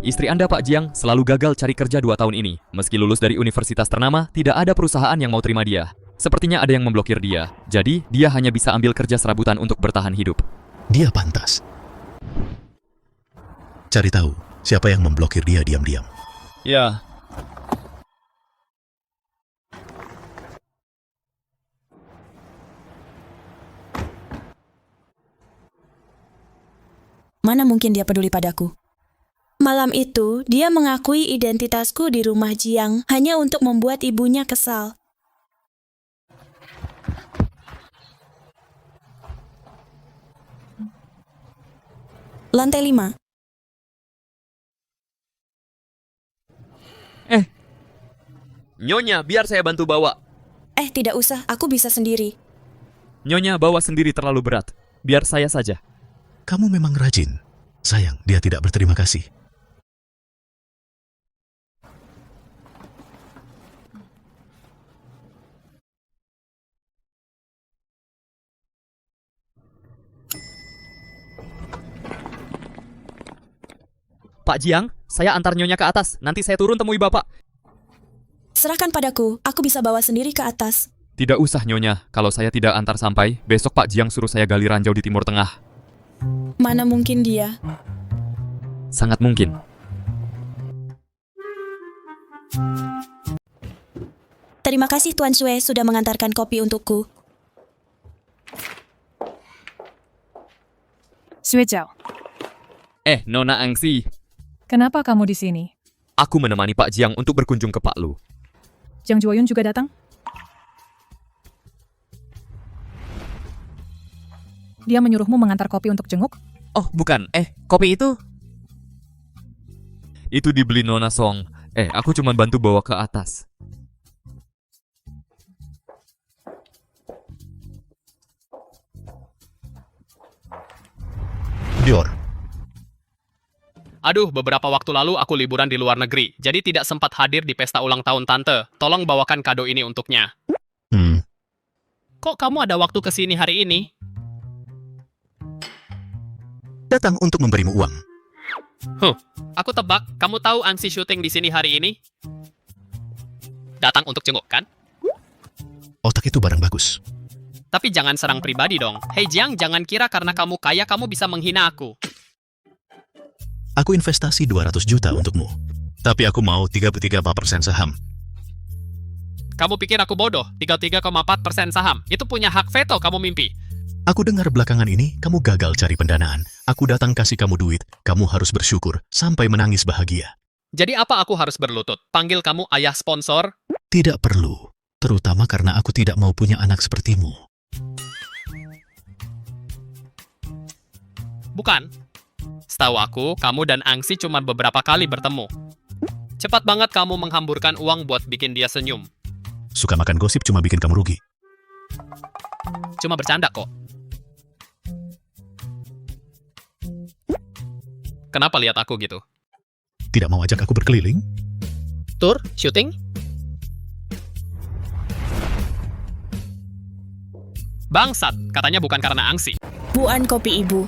istri Anda Pak Jiang selalu gagal cari kerja 2 tahun ini. Meski lulus dari universitas ternama, tidak ada perusahaan yang mau terima dia. Sepertinya ada yang memblokir dia. Jadi, dia hanya bisa ambil kerja serabutan untuk bertahan hidup. Dia pantas. Cari tahu siapa yang memblokir dia diam-diam. Ya. Mana mungkin dia peduli padaku? Malam itu, dia mengakui identitasku di rumah Jiang hanya untuk membuat ibunya kesal. Lantai 5. Nyonya, biar saya bantu bawa. Tidak usah, aku bisa sendiri. Nyonya bawa sendiri terlalu berat. Biar saya saja. Kamu memang rajin. Sayang, dia tidak berterima kasih. Pak Jiang, saya antar Nyonya ke atas. Nanti saya turun temui Bapak. Serahkan padaku, aku bisa bawa sendiri ke atas. Tidak usah, Nyonya. Kalau saya tidak antar sampai, besok Pak Jiang suruh saya gali ranjau di Timur Tengah. Mana mungkin dia? Sangat mungkin. Terima kasih Tuan Sue sudah mengantarkan kopi untukku. Sue Zhao, Nona Angsi. kenapa kamu di sini? Aku menemani Pak Jiang untuk berkunjung ke Pak Lu. Jiang Juoyun juga datang? Dia menyuruhmu mengantar kopi untuk jenguk? Oh, bukan. Kopi itu? Itu dibeli Nona Song. Aku cuma bantu bawa ke atas. Dior. Aduh, beberapa waktu lalu aku liburan di luar negeri, jadi tidak sempat hadir di pesta ulang tahun Tante. Tolong bawakan kado ini untuknya. Kok kamu ada waktu kesini hari ini? Datang untuk memberimu uang. Aku tebak, kamu tahu Angsi syuting di sini hari ini? Datang untuk jenguk, kan? Otak itu barang bagus. Tapi jangan serang pribadi dong. Hei Jiang, jangan kira karena kamu kaya kamu bisa menghina aku. Aku investasi 200 juta untukmu. Tapi aku mau 33% saham. Kamu pikir aku bodoh? 33,4% saham. Itu punya hak veto, kamu mimpi. Aku dengar belakangan ini kamu gagal cari pendanaan. Aku datang kasih kamu duit. Kamu harus bersyukur sampai menangis bahagia. Jadi apa aku harus berlutut? Panggil kamu ayah sponsor? Tidak perlu. Terutama karena aku tidak mau punya anak sepertimu. Bukan. Setahu aku, kamu dan Angsi cuma beberapa kali bertemu. Cepat banget kamu menghamburkan uang buat bikin dia senyum. Suka makan gosip cuma bikin kamu rugi. Cuma bercanda kok. Kenapa lihat aku gitu? Tidak mau ajak aku berkeliling? Tur? Syuting? Bangsat, katanya bukan karena Angsi. Buan kopi ibu.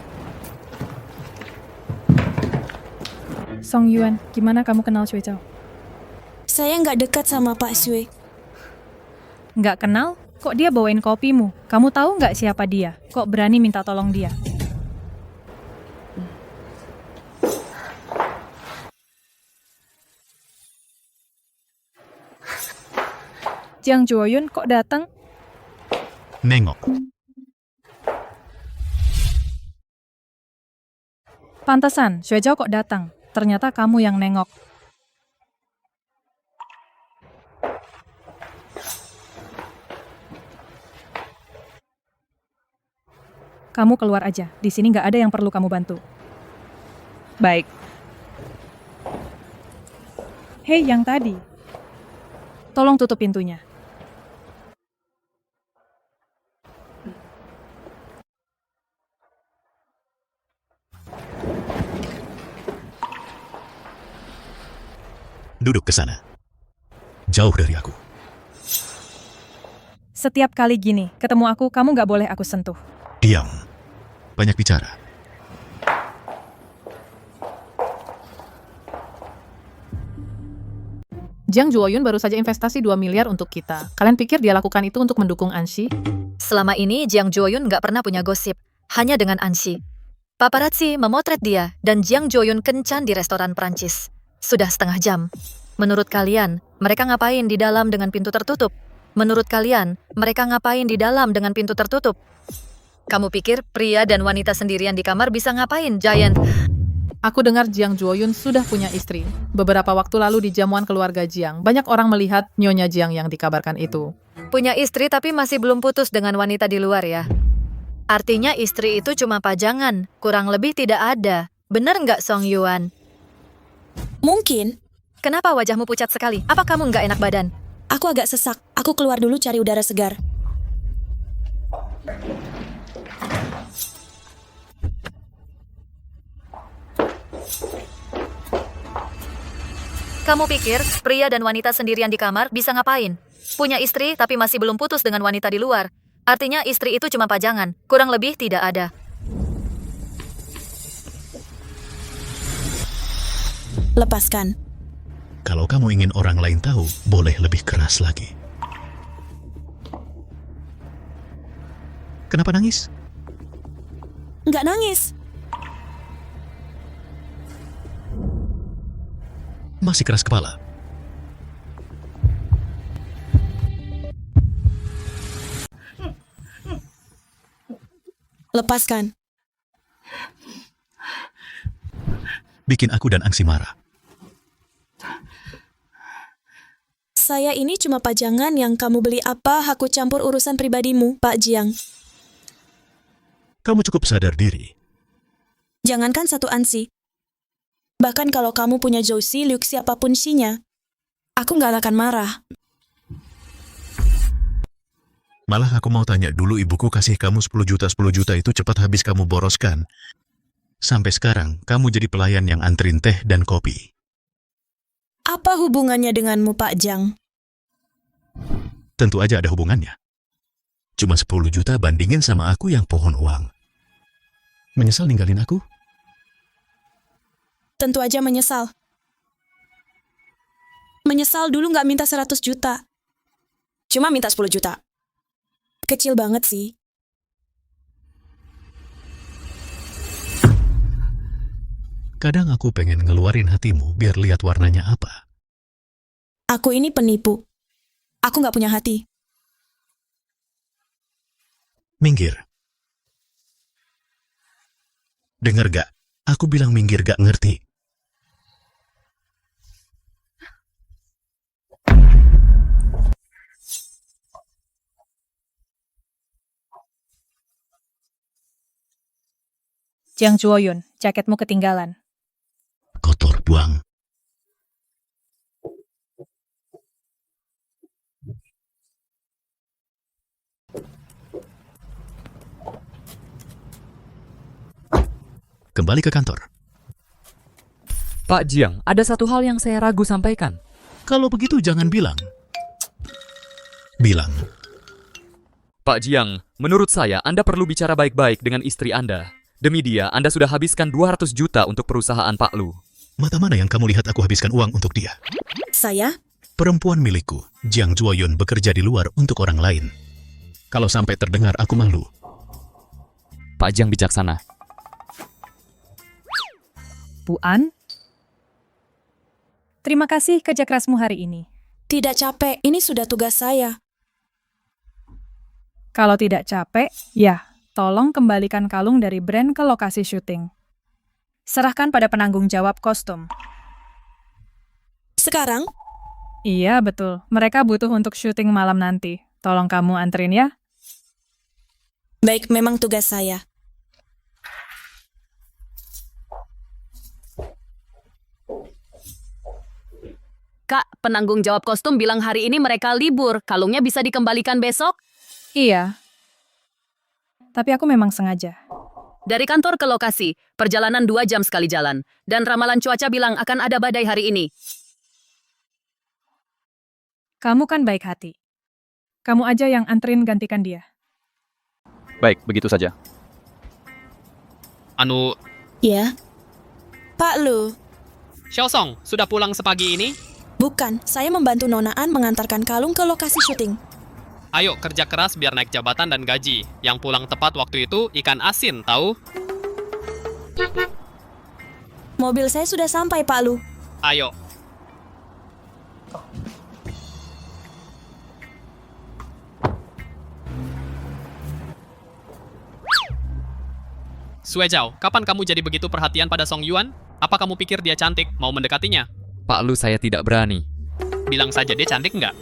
Song Yuan, gimana kamu kenal Sue Zhao? Saya nggak dekat sama Pak Sue. Nggak kenal? Kok dia bawain kopimu? Kamu tahu nggak siapa dia? Kok berani minta tolong dia? Jiang Juoyun kok datang? Nengok. Pantesan, Sue Zhao kok datang. Ternyata kamu yang nengok. Kamu keluar aja. Di sini nggak ada yang perlu kamu bantu. Baik. Hei, yang tadi. Tolong tutup pintunya. Duduk ke sana. Jauh dari aku. Setiap kali gini, ketemu aku, kamu nggak boleh aku sentuh. Diam. Banyak bicara. Jiang Juoyun baru saja investasi 2 miliar untuk kita. Kalian pikir dia lakukan itu untuk mendukung Anxi? Selama ini Jiang Juoyun nggak pernah punya gosip, hanya dengan Anxi. Paparazzi memotret dia dan Jiang Juoyun kencan di restoran Prancis. Sudah setengah jam. Menurut kalian, mereka ngapain di dalam dengan pintu tertutup? Menurut kalian, mereka ngapain di dalam dengan pintu tertutup? Kamu pikir pria dan wanita sendirian di kamar bisa ngapain, Giant? Aku dengar Jiang Juoyun sudah punya istri. Beberapa waktu lalu di jamuan keluarga Jiang, banyak orang melihat Nyonya Jiang yang dikabarkan itu. Punya istri tapi masih belum putus dengan wanita di luar ya? Artinya istri itu cuma pajangan, kurang lebih tidak ada. Bener nggak Song Yuan? Mungkin. Kenapa wajahmu pucat sekali? Apa kamu nggak enak badan? Aku agak sesak. Aku keluar dulu cari udara segar. Kamu pikir pria dan wanita sendirian di kamar bisa ngapain? Punya istri tapi masih belum putus dengan wanita di luar. Artinya istri itu cuma pajangan, kurang lebih tidak ada. Lepaskan. Kalau kamu ingin orang lain tahu, boleh lebih keras lagi. Kenapa nangis? Nggak nangis. Masih keras kepala. Lepaskan. Bikin aku dan Angsi marah. Saya ini cuma pajangan yang kamu beli apa, aku campur urusan pribadimu, Pak Jiang. Kamu cukup sadar diri. Jangankan satu Ansi. Bahkan kalau kamu punya Josie, Luke siapapun sinya, aku nggak akan marah. Malah aku mau tanya dulu, ibuku kasih kamu 10 juta itu cepat habis kamu boroskan. Sampai sekarang, kamu jadi pelayan yang antrin teh dan kopi. Apa hubungannya denganmu, Pak Jiang? Tentu aja ada hubungannya. Cuma 10 juta bandingin sama aku yang pohon uang. Menyesal ninggalin aku? Tentu aja menyesal. Menyesal dulu nggak minta 100 juta. Cuma minta 10 juta. Kecil banget sih. Kadang aku pengen ngeluarin hatimu biar lihat warnanya apa. Aku ini penipu. Aku nggak punya hati. Minggir. Dengar gak? Aku bilang minggir, gak ngerti. Jiang Juoyun, jaketmu ketinggalan. Kotor, buang. Kembali ke kantor. Pak Jiang, ada satu hal yang saya ragu sampaikan. Kalau begitu jangan bilang. Bilang. Pak Jiang, menurut saya Anda perlu bicara baik-baik dengan istri Anda. Demi dia, Anda sudah habiskan 200 juta untuk perusahaan Pak Lu. Mata mana yang kamu lihat aku habiskan uang untuk dia? Saya? Perempuan milikku, Jiang Juoyun, bekerja di luar untuk orang lain. Kalau sampai terdengar, aku malu. Pak Jiang bijaksana. Bu An? Terima kasih kerja kerasmu hari ini. Tidak capek, ini sudah tugas saya. Kalau tidak capek, ya, tolong kembalikan kalung dari brand ke lokasi syuting. Serahkan pada penanggung jawab kostum. Sekarang? Iya, betul. Mereka butuh untuk syuting malam nanti. Tolong kamu anterin ya. Baik, memang tugas saya. Kak, penanggung jawab kostum bilang hari ini mereka libur. Kalungnya bisa dikembalikan besok? Iya. Tapi aku memang sengaja. Dari kantor ke lokasi, perjalanan 2 jam sekali jalan. Dan ramalan cuaca bilang akan ada badai hari ini. Kamu kan baik hati. Kamu aja yang anterin gantikan dia. Baik, begitu saja. Anu, Ya. Pak Lu. Xiaosong, sudah pulang sepagi ini? Bukan, saya membantu Nona An mengantarkan kalung ke lokasi syuting. Ayo kerja keras biar naik jabatan dan gaji. Yang pulang tepat waktu itu ikan asin, tahu? Mobil saya sudah sampai, Pak Lu. Ayo. Suejao, kapan kamu jadi begitu perhatian pada Song Yuan? Apa kamu pikir dia cantik, mau mendekatinya? Pak Lu, saya tidak berani. Bilang saja dia cantik nggak?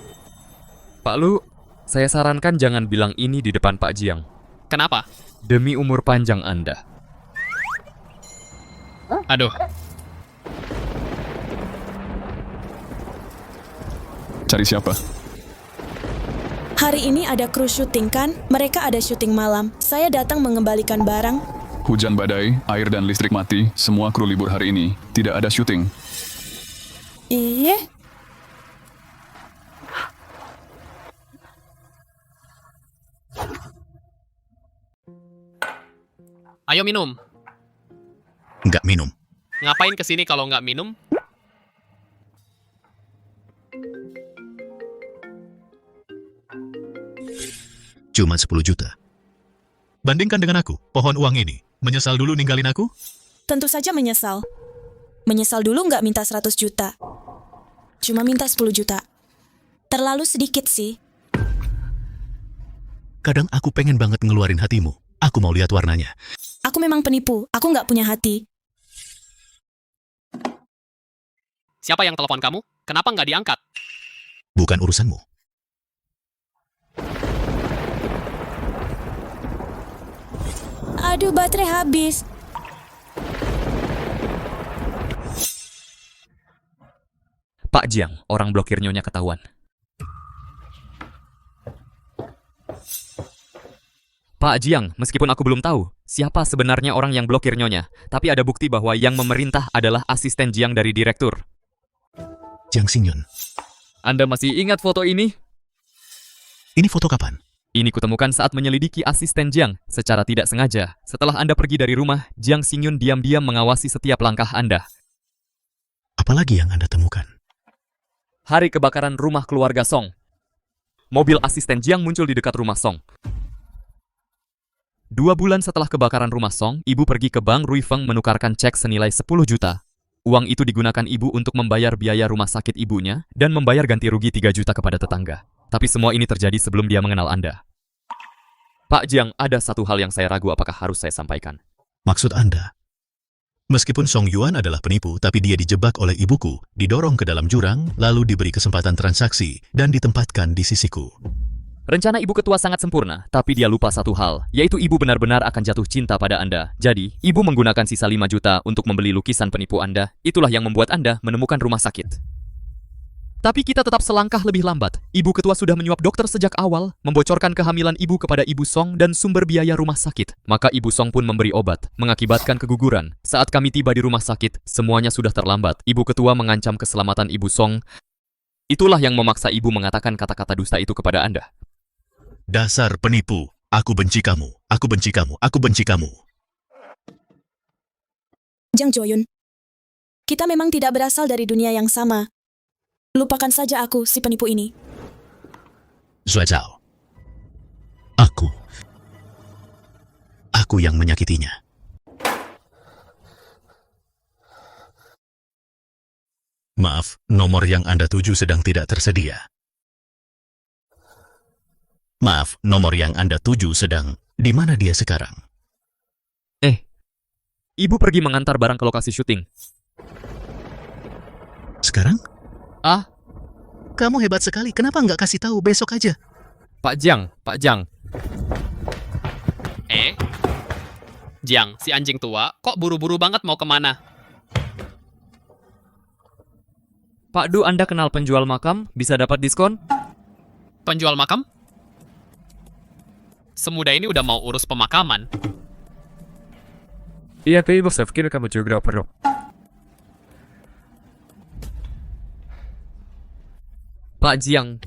Pak Lu, saya sarankan jangan bilang ini di depan Pak Jiang. Kenapa? Demi umur panjang Anda. Aduh. Cari siapa? Hari ini ada kru syuting kan? Mereka ada syuting malam. Saya datang mengembalikan barang. Hujan badai, air dan listrik mati, semua kru libur hari ini. Tidak ada syuting. Iya. Ayo minum. Nggak minum. Ngapain kesini kalau nggak minum? Cuma 10 juta. Bandingkan dengan aku, pohon uang ini. Menyesal dulu ninggalin aku? Tentu saja menyesal. Menyesal dulu nggak minta 100 juta. Cuma minta 10 juta. Terlalu sedikit sih. Kadang aku pengen banget ngeluarin hatimu. Aku mau lihat warnanya. Aku memang penipu. Aku nggak punya hati. Siapa yang telepon kamu? Kenapa nggak diangkat? Bukan urusanmu. Aduh, baterai habis. Pak Jiang, orang blokir nyonya ketahuan. Pak Jiang, meskipun aku belum tahu siapa sebenarnya orang yang blokir nyonya, tapi ada bukti bahwa yang memerintah adalah asisten Jiang dari direktur. Jiang Xingyun. Anda masih ingat foto ini? Ini foto kapan? Ini kutemukan saat menyelidiki asisten Jiang secara tidak sengaja. Setelah Anda pergi dari rumah, Jiang Xingyun diam-diam mengawasi setiap langkah Anda. Apalagi yang Anda temukan? Hari kebakaran rumah keluarga Song. Mobil asisten Jiang muncul di dekat rumah Song. 2 bulan setelah kebakaran rumah Song, ibu pergi ke Bank Rui Feng menukarkan cek senilai 10 juta. Uang itu digunakan ibu untuk membayar biaya rumah sakit ibunya dan membayar ganti rugi 3 juta kepada tetangga. Tapi semua ini terjadi sebelum dia mengenal Anda. Pak Jiang, ada satu hal yang saya ragu apakah harus saya sampaikan. Maksud Anda? Meskipun Song Yuan adalah penipu, tapi dia dijebak oleh ibuku, didorong ke dalam jurang, lalu diberi kesempatan transaksi, dan ditempatkan di sisiku. Rencana ibu ketua sangat sempurna, tapi dia lupa satu hal, yaitu ibu benar-benar akan jatuh cinta pada Anda. Jadi, ibu menggunakan sisa 5 juta untuk membeli lukisan penipu Anda. Itulah yang membuat Anda menemukan rumah sakit. Tapi kita tetap selangkah lebih lambat. Ibu ketua sudah menyuap dokter sejak awal, membocorkan kehamilan ibu kepada Ibu Song dan sumber biaya rumah sakit. Maka Ibu Song pun memberi obat, mengakibatkan keguguran. Saat kami tiba di rumah sakit, semuanya sudah terlambat. Ibu ketua mengancam keselamatan Ibu Song. Itulah yang memaksa ibu mengatakan kata-kata dusta itu kepada Anda. Dasar penipu. Aku benci kamu. Aku benci kamu. Aku benci kamu. Jiang Joyun, kita memang tidak berasal dari dunia yang sama. Lupakan saja aku, si penipu ini. Zuezhao. Aku yang menyakitinya. Maaf, nomor yang Anda tuju sedang tidak tersedia. Maaf, nomor yang Anda tuju sedang... Di mana dia sekarang? Ibu pergi mengantar barang ke lokasi syuting. Sekarang? Ah? Kamu hebat sekali, kenapa nggak kasih tahu besok aja? Pak Jiang. Jiang, si anjing tua, kok buru-buru banget mau kemana? Pak Du, Anda kenal penjual makam? Bisa dapat diskon? Penjual makam? Semudah ini udah mau urus pemakaman. Iya, tapi saya pikir kamu juga perlu. Pak Jiang.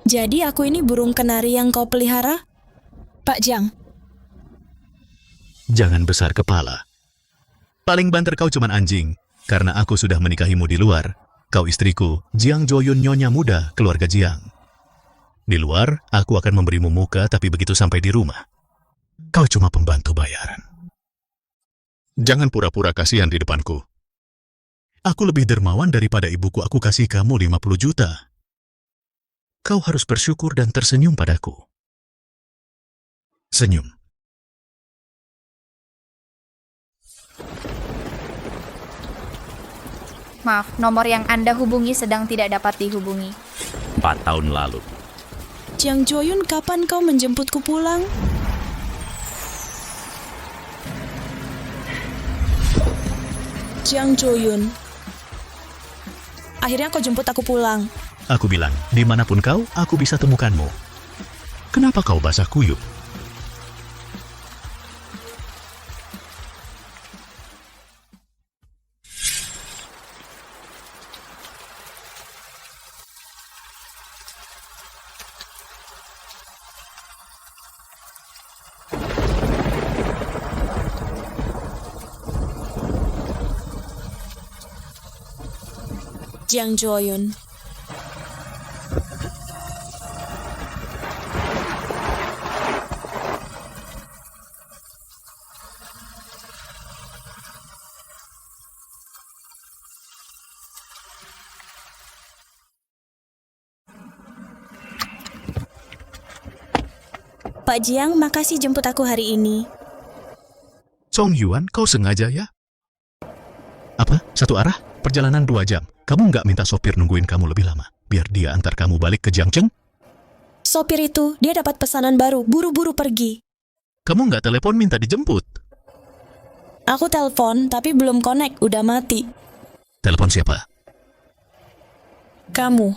Jadi aku ini burung kenari yang kau pelihara? Pak Jiang. Jangan besar kepala. Paling banter kau cuman anjing, karena aku sudah menikahimu di luar. Kau istriku, Jiang Joyun, nyonya muda, keluarga Jiang. Di luar, aku akan memberimu muka, tapi begitu sampai di rumah, kau cuma pembantu bayaran. Jangan pura-pura kasihan di depanku. Aku lebih dermawan daripada ibuku, aku kasih kamu 50 juta. Kau harus bersyukur dan tersenyum padaku. Senyum. Maaf, nomor yang Anda hubungi sedang tidak dapat dihubungi. 4 tahun lalu. Jiang Joyun, kapan kau menjemputku pulang? Jiang Joyun, akhirnya kau jemput aku pulang. Aku bilang, dimanapun kau, aku bisa temukanmu. Kenapa kau basah kuyup? Jiang Joyun. Pak Jiang, makasih jemput aku hari ini. Song Yuan, kau sengaja ya? Apa? Satu arah? Perjalanan 2 jam. Kamu nggak minta sopir nungguin kamu lebih lama, biar dia antar kamu balik ke Jiangcheng? Sopir itu, dia dapat pesanan baru, buru-buru pergi. Kamu nggak telepon minta dijemput? Aku telepon, tapi belum connect, udah mati. Telepon siapa? Kamu.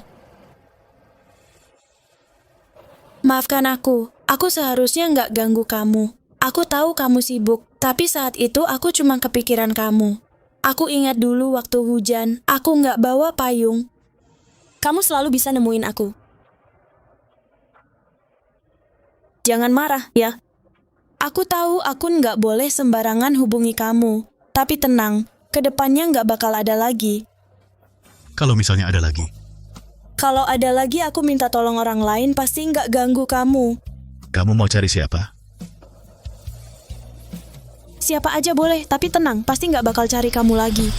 Maafkan aku seharusnya nggak ganggu kamu. Aku tahu kamu sibuk, tapi saat itu aku cuma kepikiran kamu. Aku ingat dulu waktu hujan, aku nggak bawa payung. Kamu selalu bisa nemuin aku. Jangan marah, ya. Aku tahu aku nggak boleh sembarangan hubungi kamu. Tapi tenang, kedepannya nggak bakal ada lagi. Kalau misalnya ada lagi? Kalau ada lagi aku minta tolong orang lain, pasti nggak ganggu kamu. Kamu mau cari siapa? Siapa aja boleh, tapi tenang, pasti nggak bakal cari kamu lagi.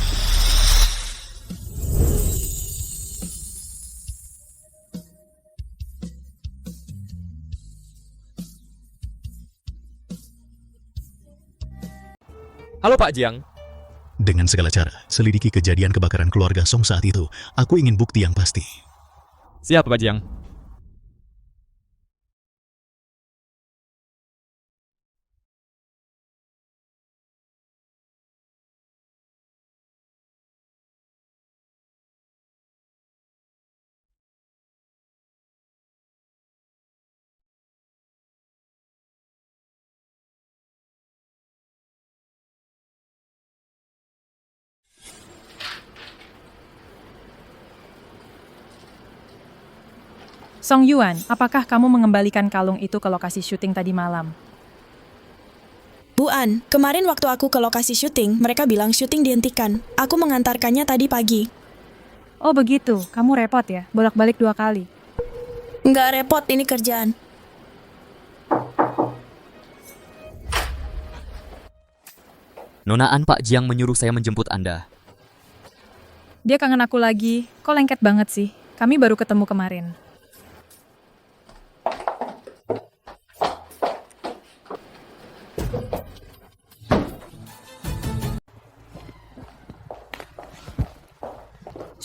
Halo Pak Jiang. Dengan segala cara, selidiki kejadian kebakaran keluarga Song saat itu. Aku ingin bukti yang pasti. Siap Pak Jiang. Song Yuan, apakah kamu mengembalikan kalung itu ke lokasi syuting tadi malam? Bu An, kemarin waktu aku ke lokasi syuting, mereka bilang syuting dihentikan. Aku mengantarkannya tadi pagi. Oh begitu, kamu repot ya, bolak-balik 2 kali. Nggak repot, ini kerjaan. Nonaan Pak Jiang menyuruh saya menjemput Anda. Dia kangen aku lagi, kok lengket banget sih. Kami baru ketemu kemarin.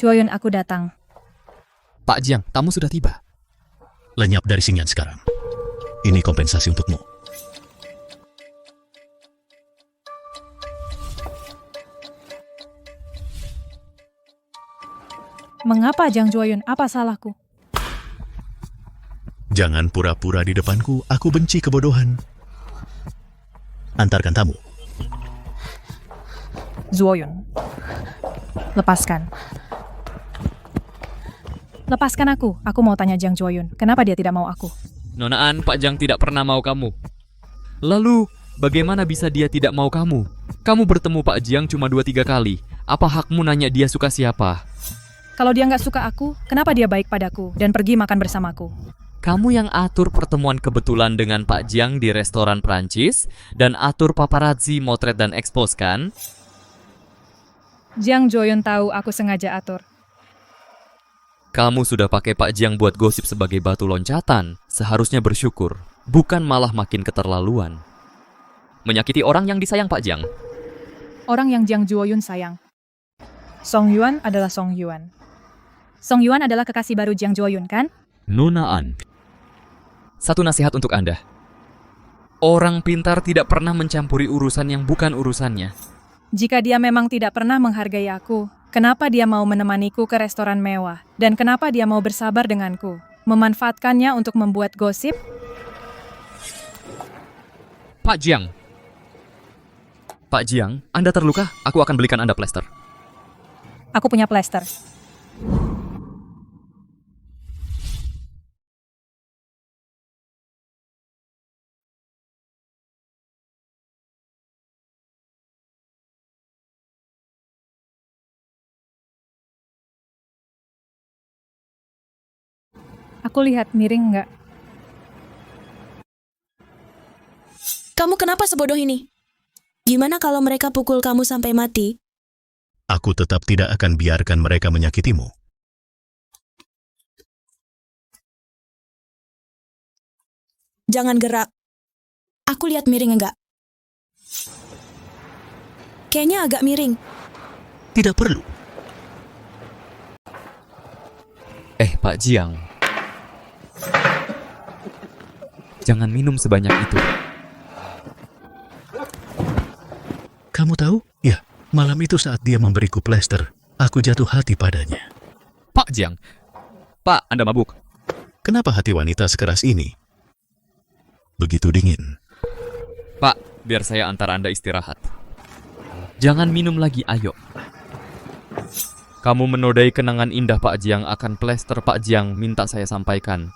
Joyun, aku datang. Pak Jiang, tamu sudah tiba. Lenyap dari sinian sekarang. Ini kompensasi untukmu. Mengapa Jiang Joyun? Apa salahku? Jangan pura-pura di depanku, aku benci kebodohan. Antarkan tamu. Joyun. Lepaskan. Lepaskan aku mau tanya Jiang Joyun, kenapa dia tidak mau aku? Nonaan, Pak Jiang tidak pernah mau kamu. Lalu, Bagaimana bisa dia tidak mau kamu? Kamu bertemu Pak Jiang cuma 2-3 kali. Apa hakmu nanya dia suka siapa? Kalau dia nggak suka aku, kenapa dia baik padaku dan pergi makan bersamaku? Kamu yang atur pertemuan kebetulan dengan Pak Jiang di restoran Prancis dan atur paparazzi motret dan expose kan? Jiang Joyun tahu aku sengaja atur. Kamu sudah pakai Pak Jiang buat gosip sebagai batu loncatan. Seharusnya bersyukur, bukan malah makin keterlaluan. Menyakiti orang yang disayang Pak Jiang. Orang yang Jiang Joyun sayang. Song Yuan adalah Song Yuan. Song Yuan adalah kekasih baru Jiang Joyun, kan? Nona An. Satu nasihat untuk Anda. Orang pintar tidak pernah mencampuri urusan yang bukan urusannya. Jika dia memang tidak pernah menghargai aku, kenapa dia mau menemaniku ke restoran mewah? Dan kenapa dia mau bersabar denganku? Memanfaatkannya untuk membuat gosip? Pak Jiang. Pak Jiang, Anda terluka? Aku akan belikan Anda plester. Aku punya plester. Aku lihat miring nggak? Kamu kenapa sebodoh ini? Gimana kalau mereka pukul kamu sampai mati? Aku tetap tidak akan biarkan mereka menyakitimu. Jangan gerak. Aku lihat miring enggak? Kayaknya agak miring. Tidak perlu. Pak Jiang. Jangan minum sebanyak itu. Kamu tahu? Ya, malam itu saat dia memberiku plester, aku jatuh hati padanya. Pak Jiang. Pak, Anda mabuk. Kenapa hati wanita sekeras ini? Begitu dingin. Pak, biar saya antar Anda istirahat. Jangan minum lagi, ayo. Kamu menodai kenangan indah Pak Jiang akan plester Pak Jiang minta saya sampaikan.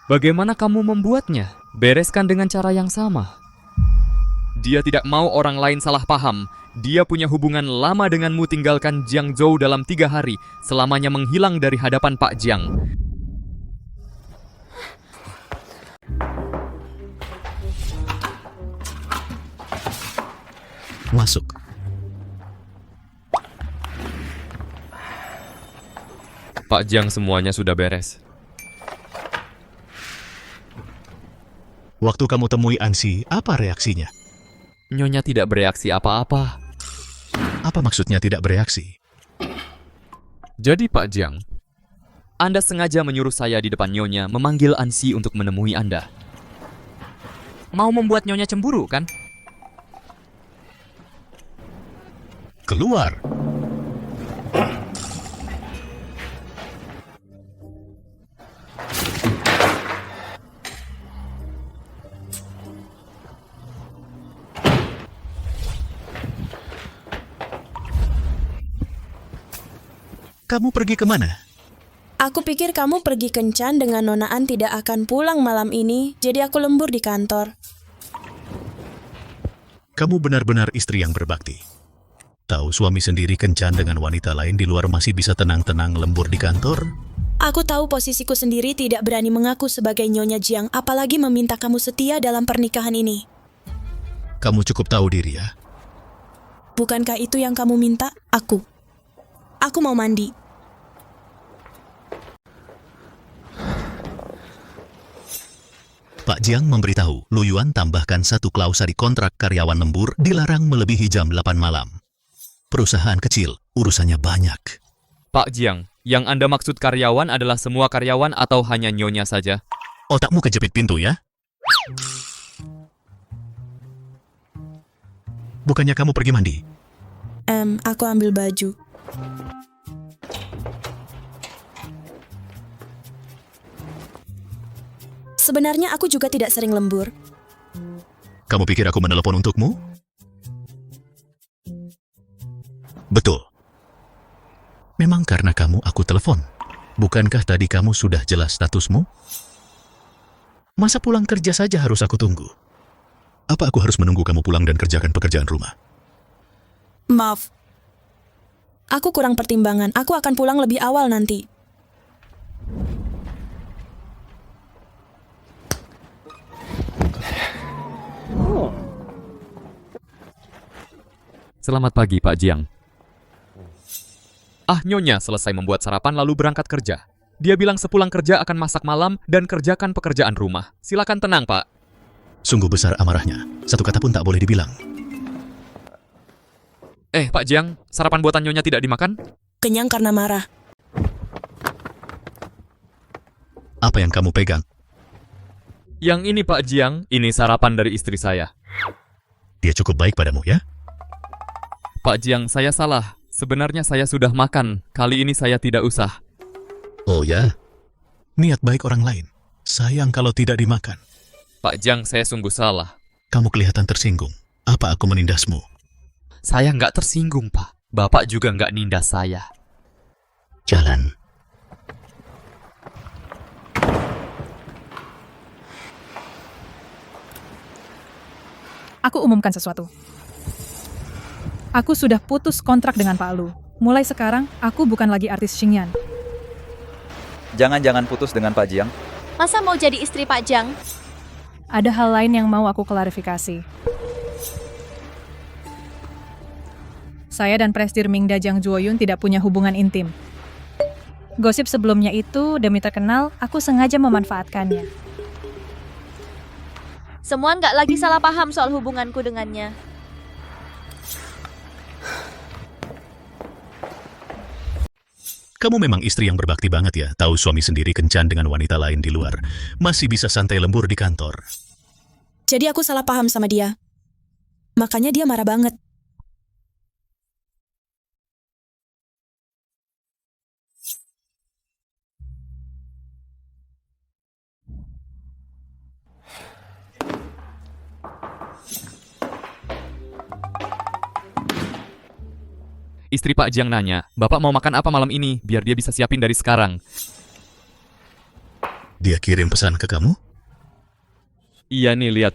Bagaimana kamu membuatnya? Bereskan dengan cara yang sama. Dia tidak mau orang lain salah paham. Dia punya hubungan lama denganmu, tinggalkan Jiang Zhou dalam 3 hari. Selamanya menghilang dari hadapan Pak Jiang. Masuk. Pak Jiang, semuanya sudah beres. Waktu kamu temui Ansi, apa reaksinya? Nyonya tidak bereaksi apa-apa. Apa maksudnya tidak bereaksi? Jadi Pak Jiang, Anda sengaja menyuruh saya di depan Nyonya memanggil Ansi untuk menemui Anda. Mau membuat Nyonya cemburu, kan? Keluar. Kamu pergi kemana? Aku pikir kamu pergi kencan dengan Nona An tidak akan pulang malam ini, jadi aku lembur di kantor. Kamu benar-benar istri yang berbakti. Tahu suami sendiri kencan dengan wanita lain di luar masih bisa tenang-tenang lembur di kantor? Aku tahu posisiku sendiri tidak berani mengaku sebagai Nyonya Jiang, apalagi meminta kamu setia dalam pernikahan ini. Kamu cukup tahu diri ya? Bukankah itu yang kamu minta? Aku mau mandi. Pak Jiang memberitahu, Lu Yuan tambahkan 1 klausa di kontrak karyawan lembur dilarang melebihi jam 8 malam. Perusahaan kecil, urusannya banyak. Pak Jiang, yang Anda maksud karyawan adalah semua karyawan atau hanya Nyonya saja? Otakmu kejepit pintu ya? Bukannya kamu pergi mandi? Aku ambil baju. Sebenarnya aku juga tidak sering lembur. Kamu pikir aku menelepon untukmu? Betul. Memang karena kamu aku telepon. Bukankah tadi kamu sudah jelas statusmu? Masa pulang kerja saja harus aku tunggu? Apa aku harus menunggu kamu pulang dan kerjakan pekerjaan rumah? Maaf. Aku kurang pertimbangan. Aku akan pulang lebih awal nanti. Selamat pagi, Pak Jiang. Nyonya selesai membuat sarapan lalu berangkat kerja. Dia bilang sepulang kerja akan masak malam dan kerjakan pekerjaan rumah. Silakan tenang, Pak. Sungguh besar amarahnya. Satu kata pun tak boleh dibilang. Pak Jiang, sarapan buatan Nyonya tidak dimakan? Kenyang karena marah. Apa yang kamu pegang? Yang ini, Pak Jiang, ini sarapan dari istri saya. Dia cukup baik padamu, ya? Pak Jiang, saya salah. Sebenarnya saya sudah makan. Kali ini saya tidak usah. Oh ya? Niat baik orang lain. Sayang kalau tidak dimakan. Pak Jiang, saya sungguh salah. Kamu kelihatan tersinggung. Apa aku menindasmu? Saya nggak tersinggung, Pak. Bapak juga nggak nindas saya. Jalan. Aku umumkan sesuatu. Aku sudah putus kontrak dengan Pak Lu. Mulai sekarang, aku bukan lagi artis Xingyan. Jangan putus dengan Pak Jiang. Masa mau jadi istri Pak Jiang? Ada hal lain yang mau aku klarifikasi. Saya dan Presidir Mingda Jiang Juoyun tidak punya hubungan intim. Gosip sebelumnya itu, demi terkenal, aku sengaja memanfaatkannya. Semua nggak lagi salah paham soal hubunganku dengannya. Kamu memang istri yang berbakti banget ya. Tahu suami sendiri kencan dengan wanita lain di luar. Masih bisa santai lembur di kantor. Jadi aku salah paham sama dia. Makanya dia marah banget. Istri Pak Jiang nanya, Bapak mau makan apa malam ini, biar dia bisa siapin dari sekarang. Dia kirim pesan ke kamu? Iya nih, lihat.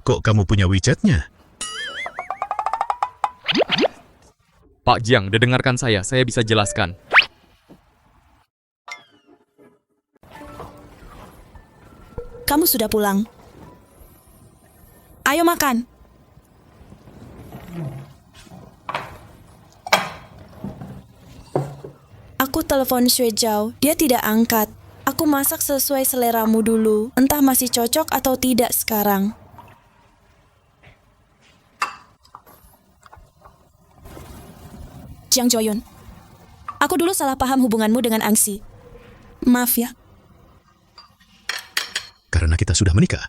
Kok kamu punya WeChat-nya? Pak Jiang, dengarkan saya bisa jelaskan. Kamu sudah pulang. Ayo makan. Aku telepon Xue Zhao, dia tidak angkat. Aku masak sesuai seleramu dulu, entah masih cocok atau tidak sekarang. Jiang Juoyun, aku dulu salah paham hubunganmu dengan Angsi. Maaf ya. Karena kita sudah menikah.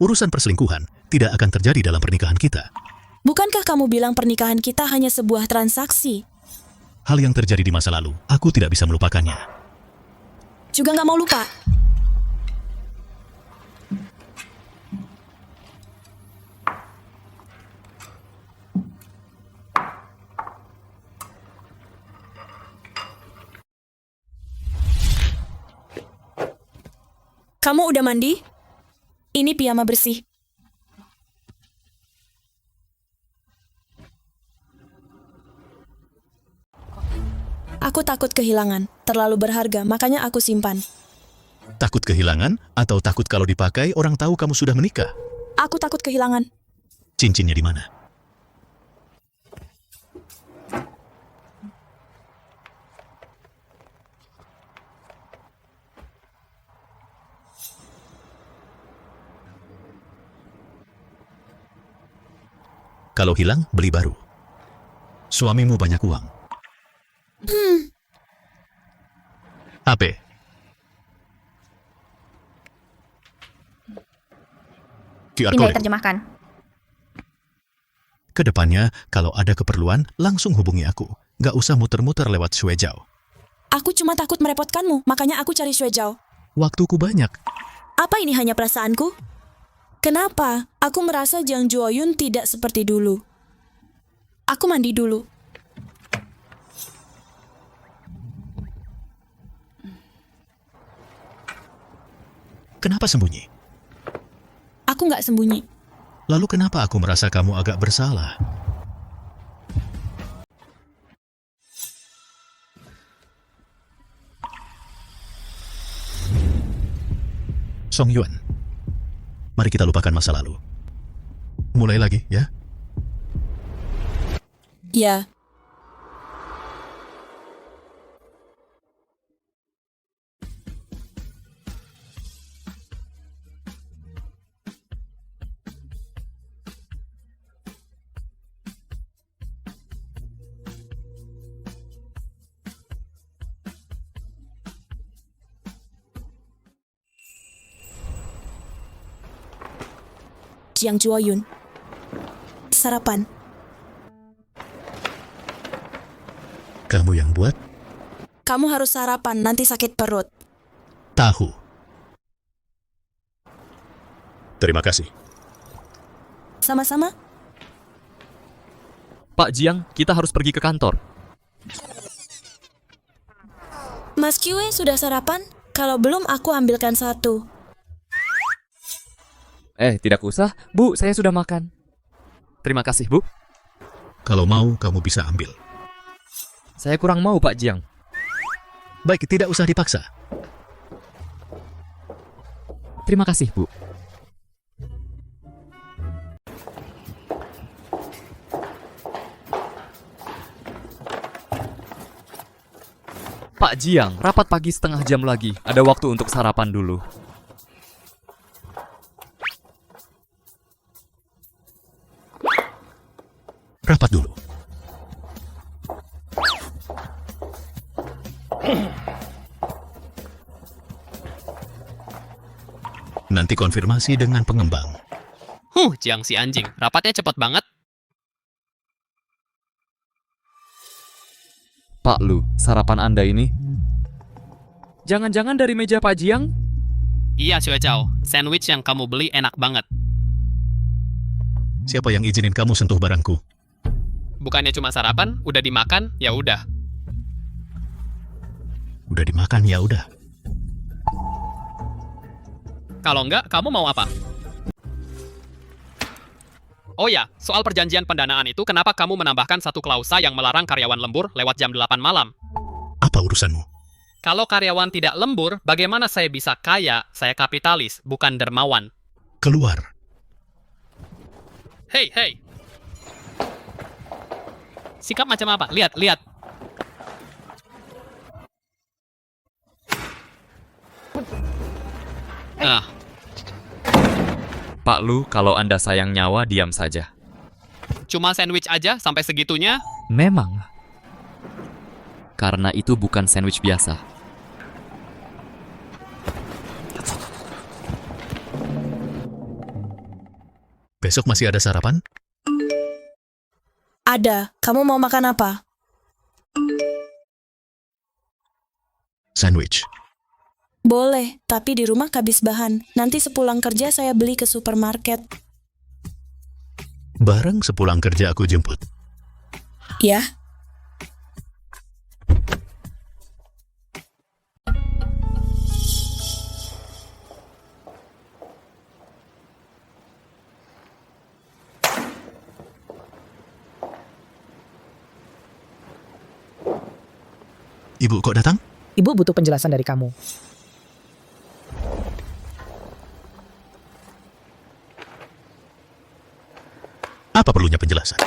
Urusan perselingkuhan tidak akan terjadi dalam pernikahan kita. Bukankah kamu bilang pernikahan kita hanya sebuah transaksi? Hal yang terjadi di masa lalu, aku tidak bisa melupakannya. Juga nggak mau lupa. Kamu udah mandi? Ini piyama bersih. Aku takut kehilangan. Terlalu berharga, makanya aku simpan. Takut kehilangan atau takut kalau dipakai orang tahu kamu sudah menikah? Aku takut kehilangan. Cincinnya di mana? Kalau hilang, beli baru. Suamimu banyak uang. HP. QR Pindai code. terjemahkan. Kedepannya, kalau ada keperluan, langsung hubungi aku. Gak usah muter-muter lewat Xue Zhao. Aku cuma takut merepotkanmu, makanya aku cari Xue Zhao. Waktuku banyak. Apa ini hanya perasaanku? Kenapa? Aku merasa Jiang Juoyun tidak seperti dulu. Aku mandi dulu. Kenapa sembunyi? Aku nggak sembunyi. Lalu kenapa aku merasa kamu agak bersalah? Song Yuan, mari kita lupakan masa lalu. Mulai lagi, ya? Ya. Jiang Juoyun. Sarapan. Kamu yang buat? Kamu harus sarapan, nanti sakit perut. Tahu. Terima kasih. Sama-sama. Pak Jiang, kita harus pergi ke kantor. Mas Qiu sudah sarapan? Kalau belum, aku ambilkan satu. Tidak usah. Bu, saya sudah makan. Terima kasih, Bu. Kalau mau, kamu bisa ambil. Saya kurang mau, Pak Jiang. Baik, tidak usah dipaksa. Terima kasih, Bu. Pak Jiang, rapat pagi setengah jam lagi. Ada waktu untuk sarapan dulu. Rapat dulu. Nanti konfirmasi dengan pengembang. Jiang si anjing. Rapatnya cepat banget. Pak Lu, sarapan Anda ini? Jangan-jangan dari meja Pak Jiang? Iya, Xue Chao. Sandwich yang kamu beli enak banget. Siapa yang izinin kamu sentuh barangku? Bukannya cuma sarapan, udah dimakan, ya udah. Udah dimakan, ya udah. Kalau enggak, kamu mau apa? Oh ya, soal perjanjian pendanaan itu, kenapa kamu menambahkan satu klausa yang melarang karyawan lembur lewat jam 8 malam? Apa urusanmu? Kalau karyawan tidak lembur, bagaimana saya bisa kaya? Saya kapitalis, bukan dermawan. Keluar. Hei, hei. Sikap macam apa? Lihat, lihat. Pak Lu, kalau Anda sayang nyawa, diam saja. Cuma sandwich aja sampai segitunya? Memang. Karena itu bukan sandwich biasa. Besok masih ada sarapan? Ada. Kamu mau makan apa? Sandwich. Boleh, tapi di rumah habis bahan. Nanti sepulang kerja saya beli ke supermarket. Barang sepulang kerja aku jemput. Ya. Ibu kok datang? Ibu butuh penjelasan dari kamu. Apa perlunya penjelasan?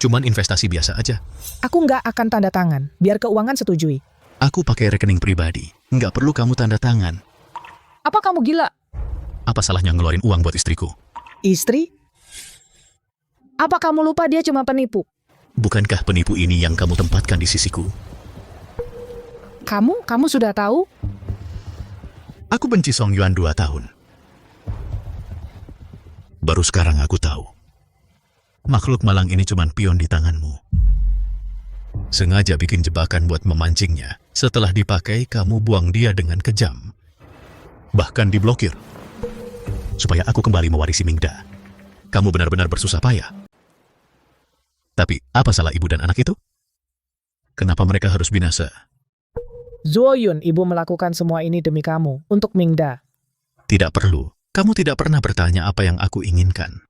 Cuman investasi biasa aja. Aku nggak akan tanda tangan, biar keuangan setujui. Aku pakai rekening pribadi. Nggak perlu kamu tanda tangan. Apa kamu gila? Apa salahnya ngeluarin uang buat istriku? Istri? Apa kamu lupa dia cuma penipu? Bukankah penipu ini yang kamu tempatkan di sisiku? Kamu sudah tahu? Aku benci Song Yuan 2 tahun. Baru sekarang aku tahu. Makhluk malang ini cuma pion di tanganmu. Sengaja bikin jebakan buat memancingnya. Setelah dipakai, kamu buang dia dengan kejam. Bahkan diblokir. Supaya aku kembali mewarisi Mingda. Kamu benar-benar bersusah payah. Tapi, apa salah ibu dan anak itu? Kenapa mereka harus binasa? Zuoyun, ibu melakukan semua ini demi kamu, untuk Mingda. Tidak perlu. Kamu tidak pernah bertanya apa yang aku inginkan.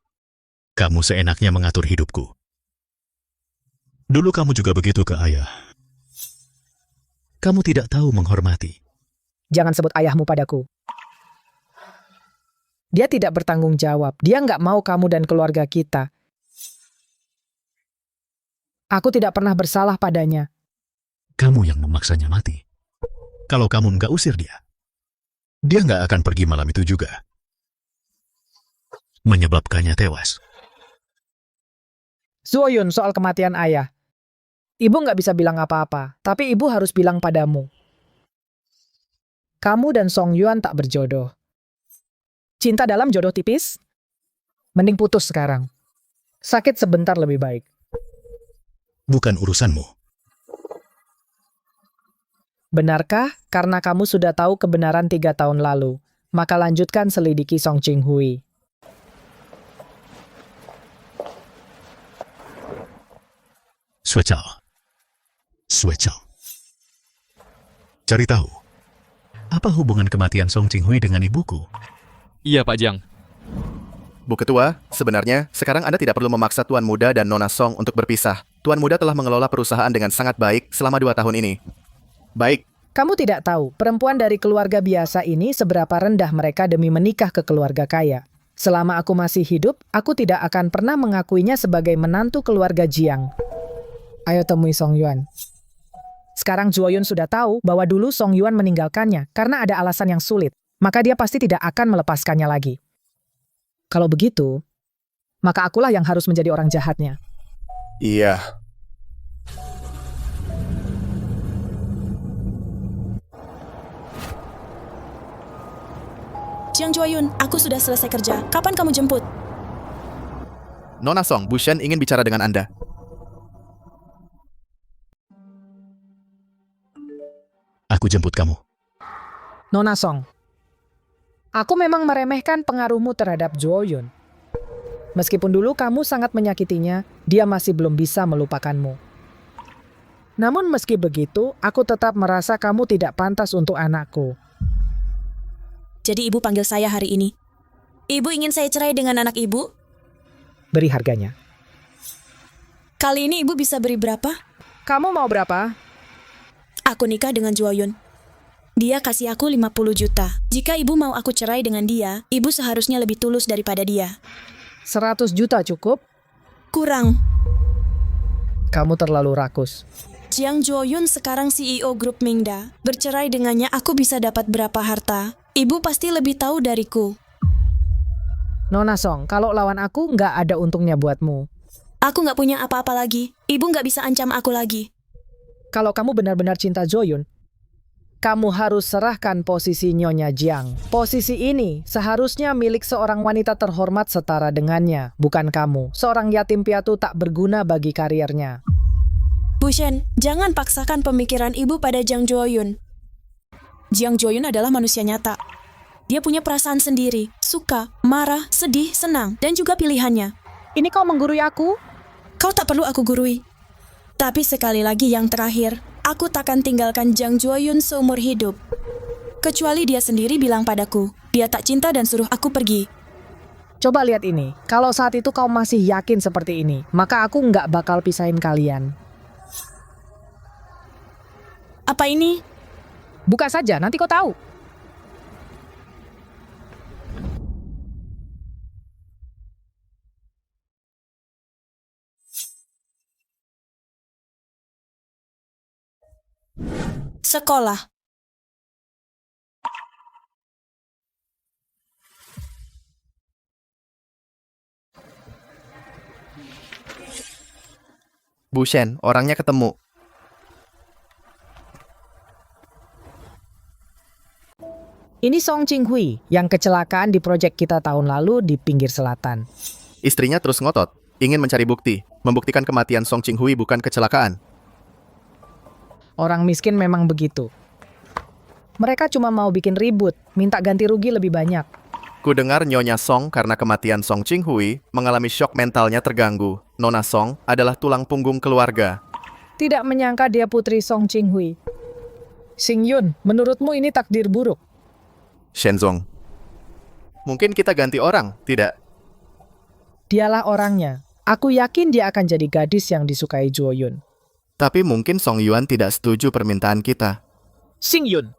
Kamu seenaknya mengatur hidupku. Dulu kamu juga begitu ke ayah. Kamu tidak tahu menghormati. Jangan sebut ayahmu padaku. Dia tidak bertanggung jawab. Dia nggak mau kamu dan keluarga kita. Aku tidak pernah bersalah padanya. Kamu yang memaksanya mati. Kalau kamu nggak usir dia nggak akan pergi malam itu juga. Menyebabkannya tewas. Zuoyun, soal kematian ayah. Ibu nggak bisa bilang apa-apa, tapi ibu harus bilang padamu. Kamu dan Song Yuan tak berjodoh. Cinta dalam jodoh tipis? Mending putus sekarang. Sakit sebentar lebih baik. Bukan urusanmu. Benarkah karena kamu sudah tahu kebenaran 3 tahun lalu, maka lanjutkan selidiki Song Qinghui. Suecao. Cari tahu, apa hubungan kematian Song Qinghui dengan ibuku? Iya, Pak Jiang. Bu Ketua, sebenarnya sekarang Anda tidak perlu memaksa Tuan Muda dan Nona Song untuk berpisah. Tuan Muda telah mengelola perusahaan dengan sangat baik selama 2 tahun ini. Baik. Kamu tidak tahu, perempuan dari keluarga biasa ini seberapa rendah mereka demi menikah ke keluarga kaya. Selama aku masih hidup, aku tidak akan pernah mengakuinya sebagai menantu keluarga Jiang. Ayo temui Song Yuan. Sekarang Zuoyun sudah tahu bahwa dulu Song Yuan meninggalkannya karena ada alasan yang sulit, maka dia pasti tidak akan melepaskannya lagi. Kalau begitu, maka akulah yang harus menjadi orang jahatnya. Iya. Jiang Zuoyun, aku sudah selesai kerja. Kapan kamu jemput? Nona Song, Bu Shen ingin bicara dengan Anda. Aku jemput kamu. Nona Song, aku memang meremehkan pengaruhmu terhadap Zuoyun. Meskipun dulu kamu sangat menyakitinya, dia masih belum bisa melupakanmu. Namun meski begitu, aku tetap merasa kamu tidak pantas untuk anakku. Jadi ibu panggil saya hari ini. Ibu ingin saya cerai dengan anak ibu? Beri harganya. Kali ini ibu bisa beri berapa? Kamu mau berapa? Aku nikah dengan Zuoyun. Dia kasih aku 50 juta. Jika ibu mau aku cerai dengan dia, ibu seharusnya lebih tulus daripada dia. 100 juta cukup? Kurang. Kamu terlalu rakus. Jiang Zuoyun sekarang CEO grup Mingda. Bercerai dengannya aku bisa dapat berapa harta? Ibu pasti lebih tahu dariku. Nona Song, kalau lawan aku nggak ada untungnya buatmu. Aku nggak punya apa-apa lagi. Ibu nggak bisa ancam aku lagi. Kalau kamu benar-benar cinta Zuoyun, kamu harus serahkan posisi Nyonya Jiang. Posisi ini seharusnya milik seorang wanita terhormat setara dengannya, bukan kamu. Seorang yatim piatu tak berguna bagi karirnya. Bu Shen, jangan paksakan pemikiran ibu pada Jiang Zuoyun. Jiang Zuoyun adalah manusia nyata. Dia punya perasaan sendiri, suka, marah, sedih, senang, dan juga pilihannya. Ini kau menggurui aku? Kau tak perlu aku gurui. Tapi sekali lagi yang terakhir, aku takkan tinggalkan Jiang Zuoyun seumur hidup. Kecuali dia sendiri bilang padaku, dia tak cinta dan suruh aku pergi. Coba lihat ini, kalau saat itu kau masih yakin seperti ini, maka aku nggak bakal pisahin kalian. Apa ini? Buka saja, nanti kau tahu. Sekolah. Bu Shen, orangnya ketemu. Ini Song Qinghui yang kecelakaan di proyek kita tahun lalu di pinggir selatan. Istrinya terus ngotot, ingin mencari bukti, membuktikan kematian Song Qinghui bukan kecelakaan. Orang miskin memang begitu. Mereka cuma mau bikin ribut, minta ganti rugi lebih banyak. Ku dengar Nyonya Song karena kematian Song Qinghui mengalami syok mentalnya terganggu. Nona Song adalah tulang punggung keluarga. Tidak menyangka dia putri Song Qinghui. Xing Yun, menurutmu ini takdir buruk? Shenzong, Mungkin kita ganti orang, tidak? Dialah orangnya. Aku yakin dia akan jadi gadis yang disukai Jo-yun. Tapi mungkin Song Yuan tidak setuju permintaan kita. Sing Yun,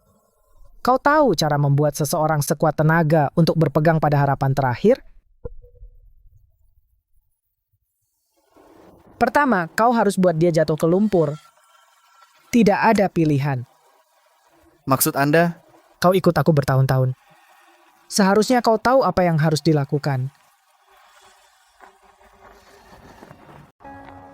kau tahu cara membuat seseorang sekuat tenaga untuk berpegang pada harapan terakhir? Pertama, kau harus buat dia jatuh ke lumpur. Tidak ada pilihan. Maksud Anda? Kau ikut aku bertahun-tahun. Seharusnya kau tahu apa yang harus dilakukan.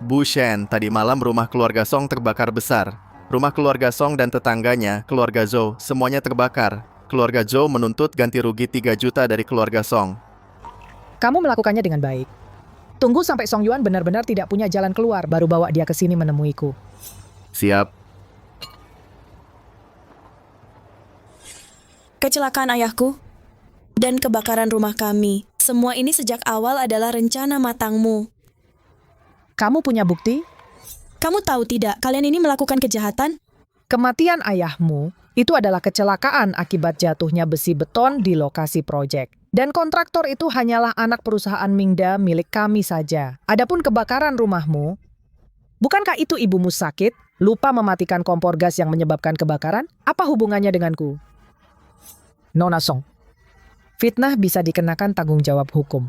Bu Shen, tadi malam rumah keluarga Song terbakar besar. Rumah keluarga Song dan tetangganya, keluarga Zhou, semuanya terbakar. Keluarga Zhou menuntut ganti rugi 3 juta dari keluarga Song. Kamu melakukannya dengan baik. Tunggu sampai Song Yuan benar-benar tidak punya jalan keluar, baru bawa dia ke sini menemuiku. Siap. Kecelakaan ayahku dan kebakaran rumah kami. Semua ini sejak awal adalah rencana matangmu. Kamu punya bukti? Kamu tahu tidak, kalian ini melakukan kejahatan? Kematian ayahmu itu adalah kecelakaan akibat jatuhnya besi beton di lokasi proyek. Dan kontraktor itu hanyalah anak perusahaan Mingda milik kami saja. Adapun kebakaran rumahmu, bukankah itu ibumu sakit, lupa mematikan kompor gas yang menyebabkan kebakaran? Apa hubungannya denganku? Nona Song, fitnah bisa dikenakan tanggung jawab hukum.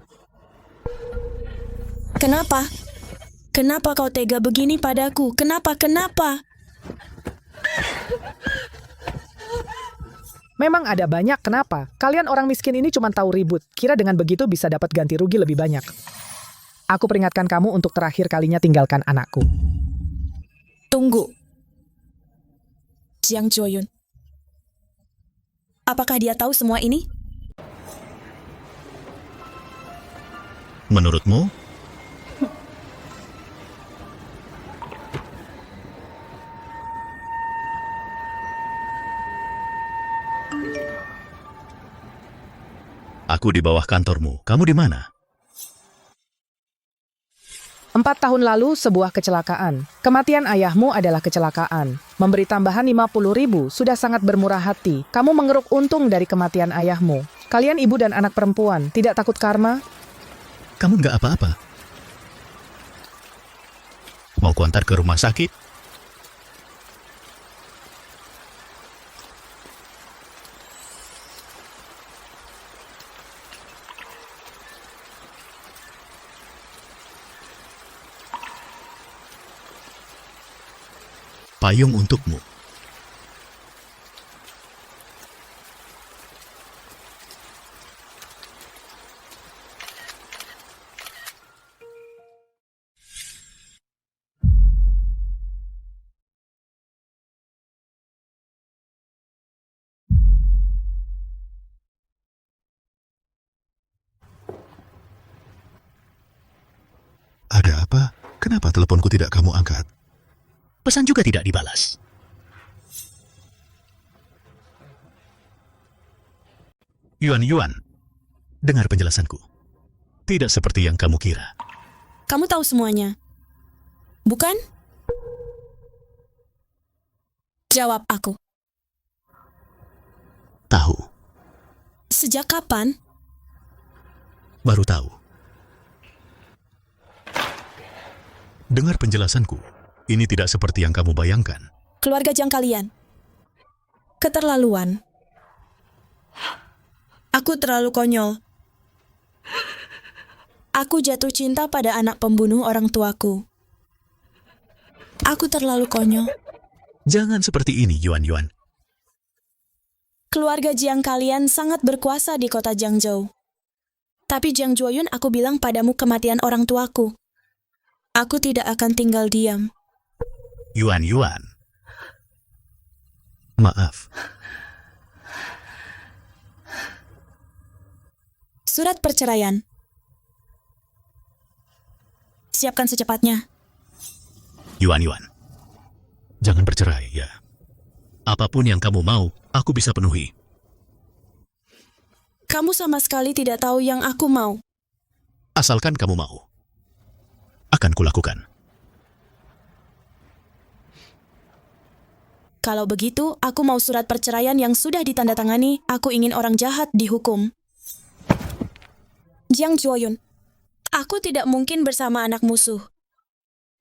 Kenapa? Kenapa kau tega begini padaku? Kenapa? Memang ada banyak kenapa. Kalian orang miskin ini cuma tahu ribut. Kira dengan begitu bisa dapat ganti rugi lebih banyak. Aku peringatkan kamu untuk terakhir kalinya tinggalkan anakku. Tunggu. Jiang Jo-yun. Apakah dia tahu semua ini? Menurutmu? Aku di bawah kantormu. Kamu di mana? 4 tahun lalu sebuah kecelakaan. Kematian ayahmu adalah kecelakaan. Memberi tambahan 50.000 sudah sangat bermurah hati. Kamu mengeruk untung dari kematian ayahmu. Kalian ibu dan anak perempuan, tidak takut karma? Kamu nggak apa-apa. Mau kuantar ke rumah sakit? Payung untukmu. Ada apa? Kenapa teleponku tidak kamu angkat? Pesan juga tidak dibalas. Yuan, dengar penjelasanku. Tidak seperti yang kamu kira. Kamu tahu semuanya, bukan? Jawab aku. Tahu. Sejak kapan? Baru tahu. Dengar penjelasanku. Ini tidak seperti yang kamu bayangkan. Keluarga Jiang kalian. Keterlaluan. Aku terlalu konyol. Aku jatuh cinta pada anak pembunuh orang tuaku. Aku terlalu konyol. Jangan seperti ini, Yuan. Keluarga Jiang kalian sangat berkuasa di kota Jiangzhou. Tapi Jiang Jo-yun, aku bilang padamu kematian orang tuaku. Aku tidak akan tinggal diam. Yuan. Maaf. Surat perceraian. Siapkan secepatnya. Yuan. Jangan bercerai, ya. Apapun yang kamu mau, aku bisa penuhi. Kamu sama sekali tidak tahu yang aku mau. Asalkan kamu mau. Akan kulakukan. Kalau begitu, aku mau surat perceraian yang sudah ditandatangani. Aku ingin orang jahat dihukum. Jiang Joyun, aku tidak mungkin bersama anak musuh.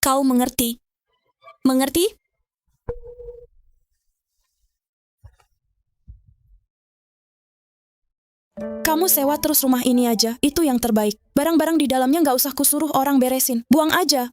Kau mengerti? Mengerti? Kamu sewa terus rumah ini aja, itu yang terbaik. Barang-barang di dalamnya nggak usah kusuruh orang beresin, buang aja.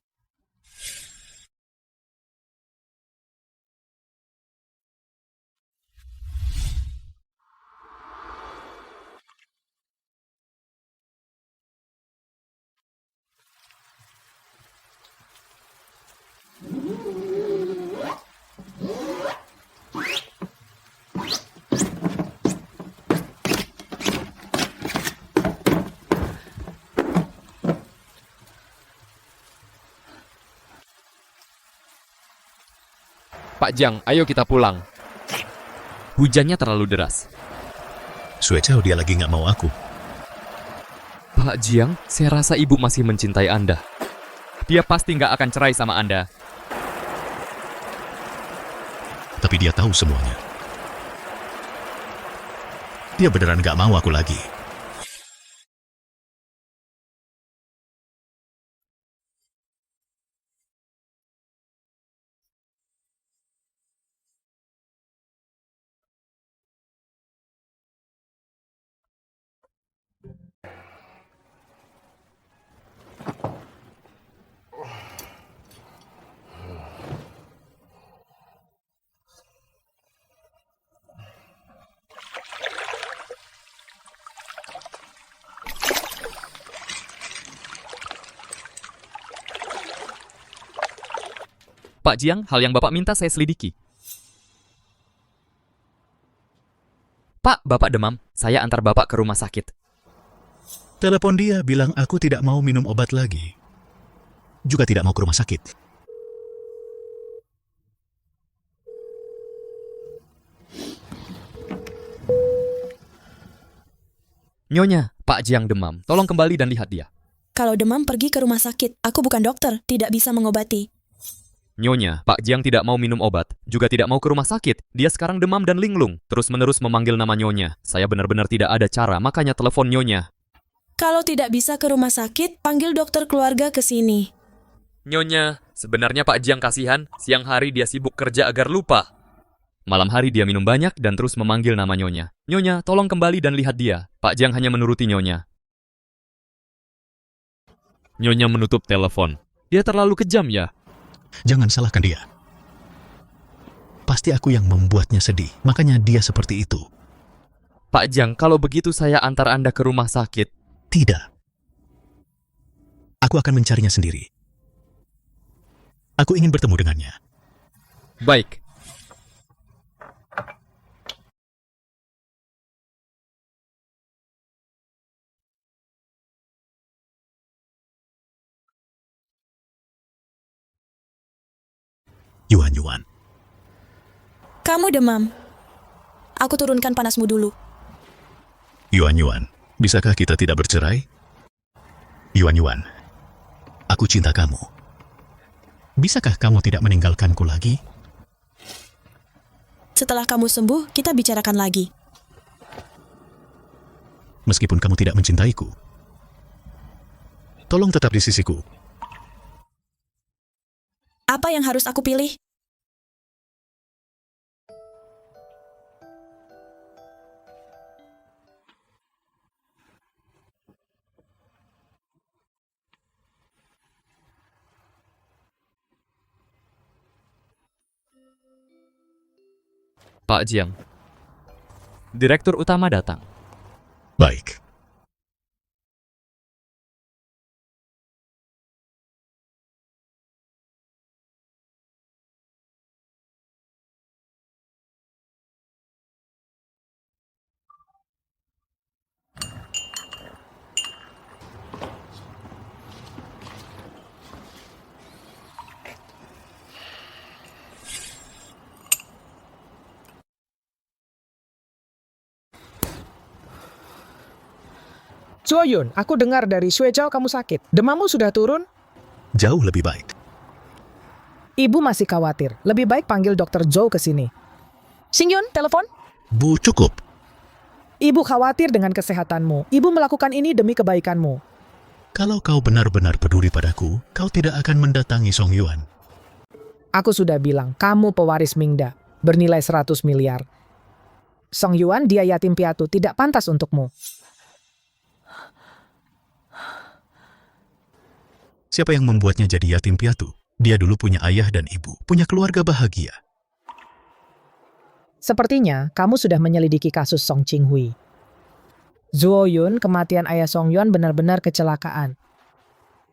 Pak Jiang, ayo kita pulang. Hujannya terlalu deras. Sue Chao dia lagi nggak mau aku. Pak Jiang, saya rasa ibu masih mencintai Anda. Dia pasti nggak akan cerai sama Anda. Tapi dia tahu semuanya. Dia beneran nggak mau aku lagi. Pak Jiang, hal yang Bapak minta saya selidiki. Pak, Bapak demam. Saya antar Bapak ke rumah sakit. Telepon dia bilang aku tidak mau minum obat lagi. Juga tidak mau ke rumah sakit. Nyonya, Pak Jiang demam. Tolong kembali dan lihat dia. Kalau demam pergi ke rumah sakit. Aku bukan dokter, tidak bisa mengobati. Nyonya, Pak Jiang tidak mau minum obat, juga tidak mau ke rumah sakit. Dia sekarang demam dan linglung, terus-menerus memanggil nama Nyonya. Saya benar-benar tidak ada cara, makanya telepon Nyonya. Kalau tidak bisa ke rumah sakit, panggil dokter keluarga ke sini. Nyonya, sebenarnya Pak Jiang kasihan, siang hari dia sibuk kerja agar lupa. Malam hari dia minum banyak dan terus memanggil nama Nyonya. Nyonya, tolong kembali dan lihat dia. Pak Jiang hanya menuruti Nyonya. Nyonya menutup telepon. Dia terlalu kejam ya? Jangan salahkan dia. Pasti aku yang membuatnya sedih, makanya dia seperti itu. Pak Jiang, kalau begitu saya antar Anda ke rumah sakit. Tidak. Aku akan mencarinya sendiri. Aku ingin bertemu dengannya. Baik. Yuan. Kamu demam. Aku turunkan panasmu dulu. Yuan, bisakah kita tidak bercerai? Yuan, aku cinta kamu. Bisakah kamu tidak meninggalkanku lagi? Setelah kamu sembuh, kita bicarakan lagi. Meskipun kamu tidak mencintaiku, tolong tetap di sisiku. Apa yang harus aku pilih? Pak Jiang. Direktur utama datang. Baik. Joyun, aku dengar dari Sue Chao kamu sakit. Demammu sudah turun? Jauh lebih baik. Ibu masih khawatir. Lebih baik panggil dokter Zhou ke sini. Xingyun, telepon? Bu, cukup. Ibu khawatir dengan kesehatanmu. Ibu melakukan ini demi kebaikanmu. Kalau kau benar-benar peduli padaku, kau tidak akan mendatangi Song Yuan. Aku sudah bilang, kamu pewaris Mingda, bernilai 100 miliar. Song Yuan, dia yatim piatu, tidak pantas untukmu. Siapa yang membuatnya jadi yatim piatu? Dia dulu punya ayah dan ibu, punya keluarga bahagia. Sepertinya, kamu sudah menyelidiki kasus Song Qinghui. Zuo Yun, kematian ayah Song Yuan benar-benar kecelakaan.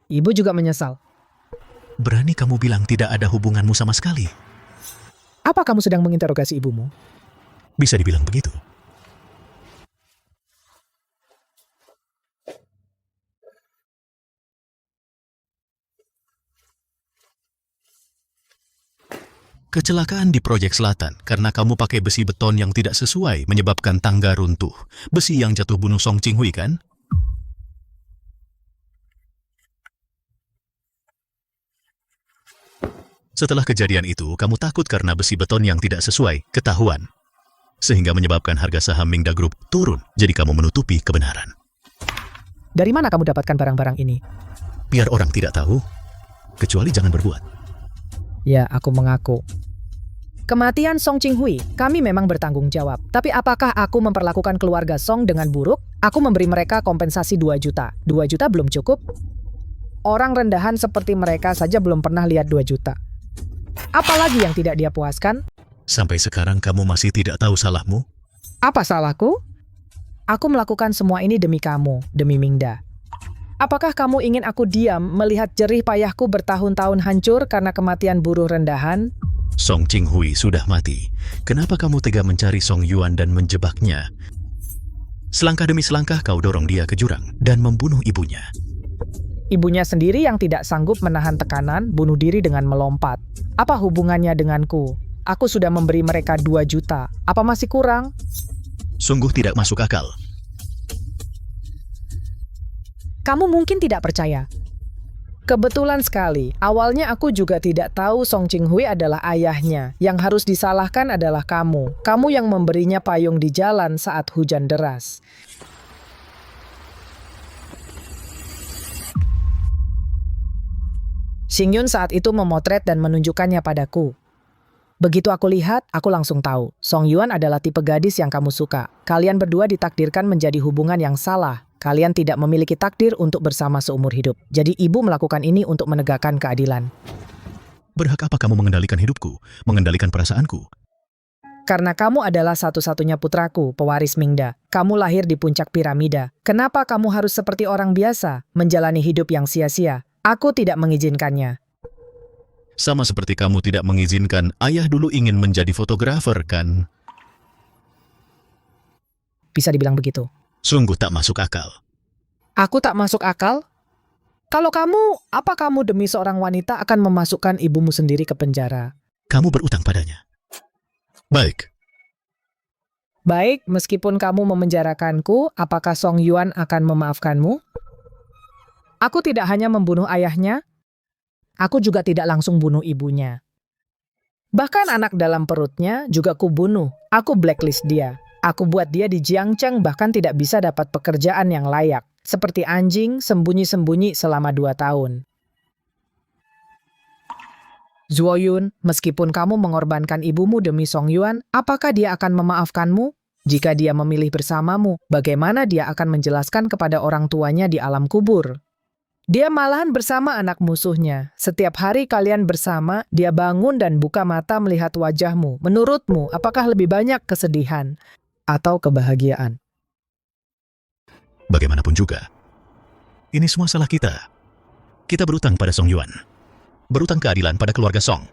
Ibu juga menyesal. Berani kamu bilang tidak ada hubunganmu sama sekali? Apa kamu sedang menginterogasi ibumu? Bisa dibilang begitu. Kecelakaan di proyek selatan karena kamu pakai besi beton yang tidak sesuai menyebabkan tangga runtuh. Besi yang jatuh bunuh Song Qinghui kan? Setelah kejadian itu, kamu takut karena besi beton yang tidak sesuai ketahuan. Sehingga menyebabkan harga saham Mingda Group turun, jadi kamu menutupi kebenaran. Dari mana kamu dapatkan barang-barang ini? Biar orang tidak tahu, kecuali jangan berbuat. Ya, aku mengaku. Kematian Song Qinghui, kami memang bertanggung jawab. Tapi apakah aku memperlakukan keluarga Song dengan buruk? Aku memberi mereka kompensasi 2 juta. 2 juta belum cukup? Orang rendahan seperti mereka saja belum pernah lihat 2 juta. Apalagi yang tidak dia puaskan? Sampai sekarang kamu masih tidak tahu salahmu? Apa salahku? Aku melakukan semua ini demi kamu, demi Mingda. Apakah kamu ingin aku diam melihat jerih payahku bertahun-tahun hancur karena kematian buruh rendahan? Song Qinghui sudah mati. Kenapa kamu tega mencari Song Yuan dan menjebaknya? Selangkah demi selangkah kau dorong dia ke jurang dan membunuh ibunya. Ibunya sendiri yang tidak sanggup menahan tekanan, bunuh diri dengan melompat. Apa hubungannya denganku? Aku sudah memberi mereka 2 juta. Apa masih kurang? Sungguh tidak masuk akal. Kamu mungkin tidak percaya. Kebetulan sekali, awalnya aku juga tidak tahu Song Qinghui adalah ayahnya. Yang harus disalahkan adalah kamu. Kamu yang memberinya payung di jalan saat hujan deras. Xingyun saat itu memotret dan menunjukkannya padaku. Begitu aku lihat, aku langsung tahu. Song Yuan adalah tipe gadis yang kamu suka. Kalian berdua ditakdirkan menjadi hubungan yang salah. Kalian tidak memiliki takdir untuk bersama seumur hidup. Jadi ibu melakukan ini untuk menegakkan keadilan. Berhak apa kamu mengendalikan hidupku, mengendalikan perasaanku? Karena kamu adalah satu-satunya putraku, pewaris Mingda. Kamu lahir di puncak piramida. Kenapa kamu harus seperti orang biasa, menjalani hidup yang sia-sia? Aku tidak mengizinkannya. Sama seperti kamu tidak mengizinkan ayah dulu ingin menjadi fotografer, kan? Bisa dibilang begitu. Sungguh tak masuk akal. Aku tak masuk akal? Kalau kamu, apa kamu demi seorang wanita akan memasukkan ibumu sendiri ke penjara? Kamu berutang padanya. Baik. Baik, meskipun kamu memenjarakanku, apakah Song Yuan akan memaafkanmu? Aku tidak hanya membunuh ayahnya, aku juga tidak langsung bunuh ibunya. Bahkan anak dalam perutnya juga kubunuh. Aku blacklist dia. Aku buat dia di Jiangcheng bahkan tidak bisa dapat pekerjaan yang layak. Seperti anjing sembunyi-sembunyi selama 2 tahun. Zuo Yun, meskipun kamu mengorbankan ibumu demi Song Yuan, apakah dia akan memaafkanmu? Jika dia memilih bersamamu, bagaimana dia akan menjelaskan kepada orang tuanya di alam kubur? Dia malahan bersama anak musuhnya. Setiap hari kalian bersama, dia bangun dan buka mata melihat wajahmu. Menurutmu, apakah lebih banyak kesedihan atau kebahagiaan? Bagaimanapun juga, ini semua salah kita. Kita berutang pada Song Yuan. Berutang keadilan pada keluarga Song.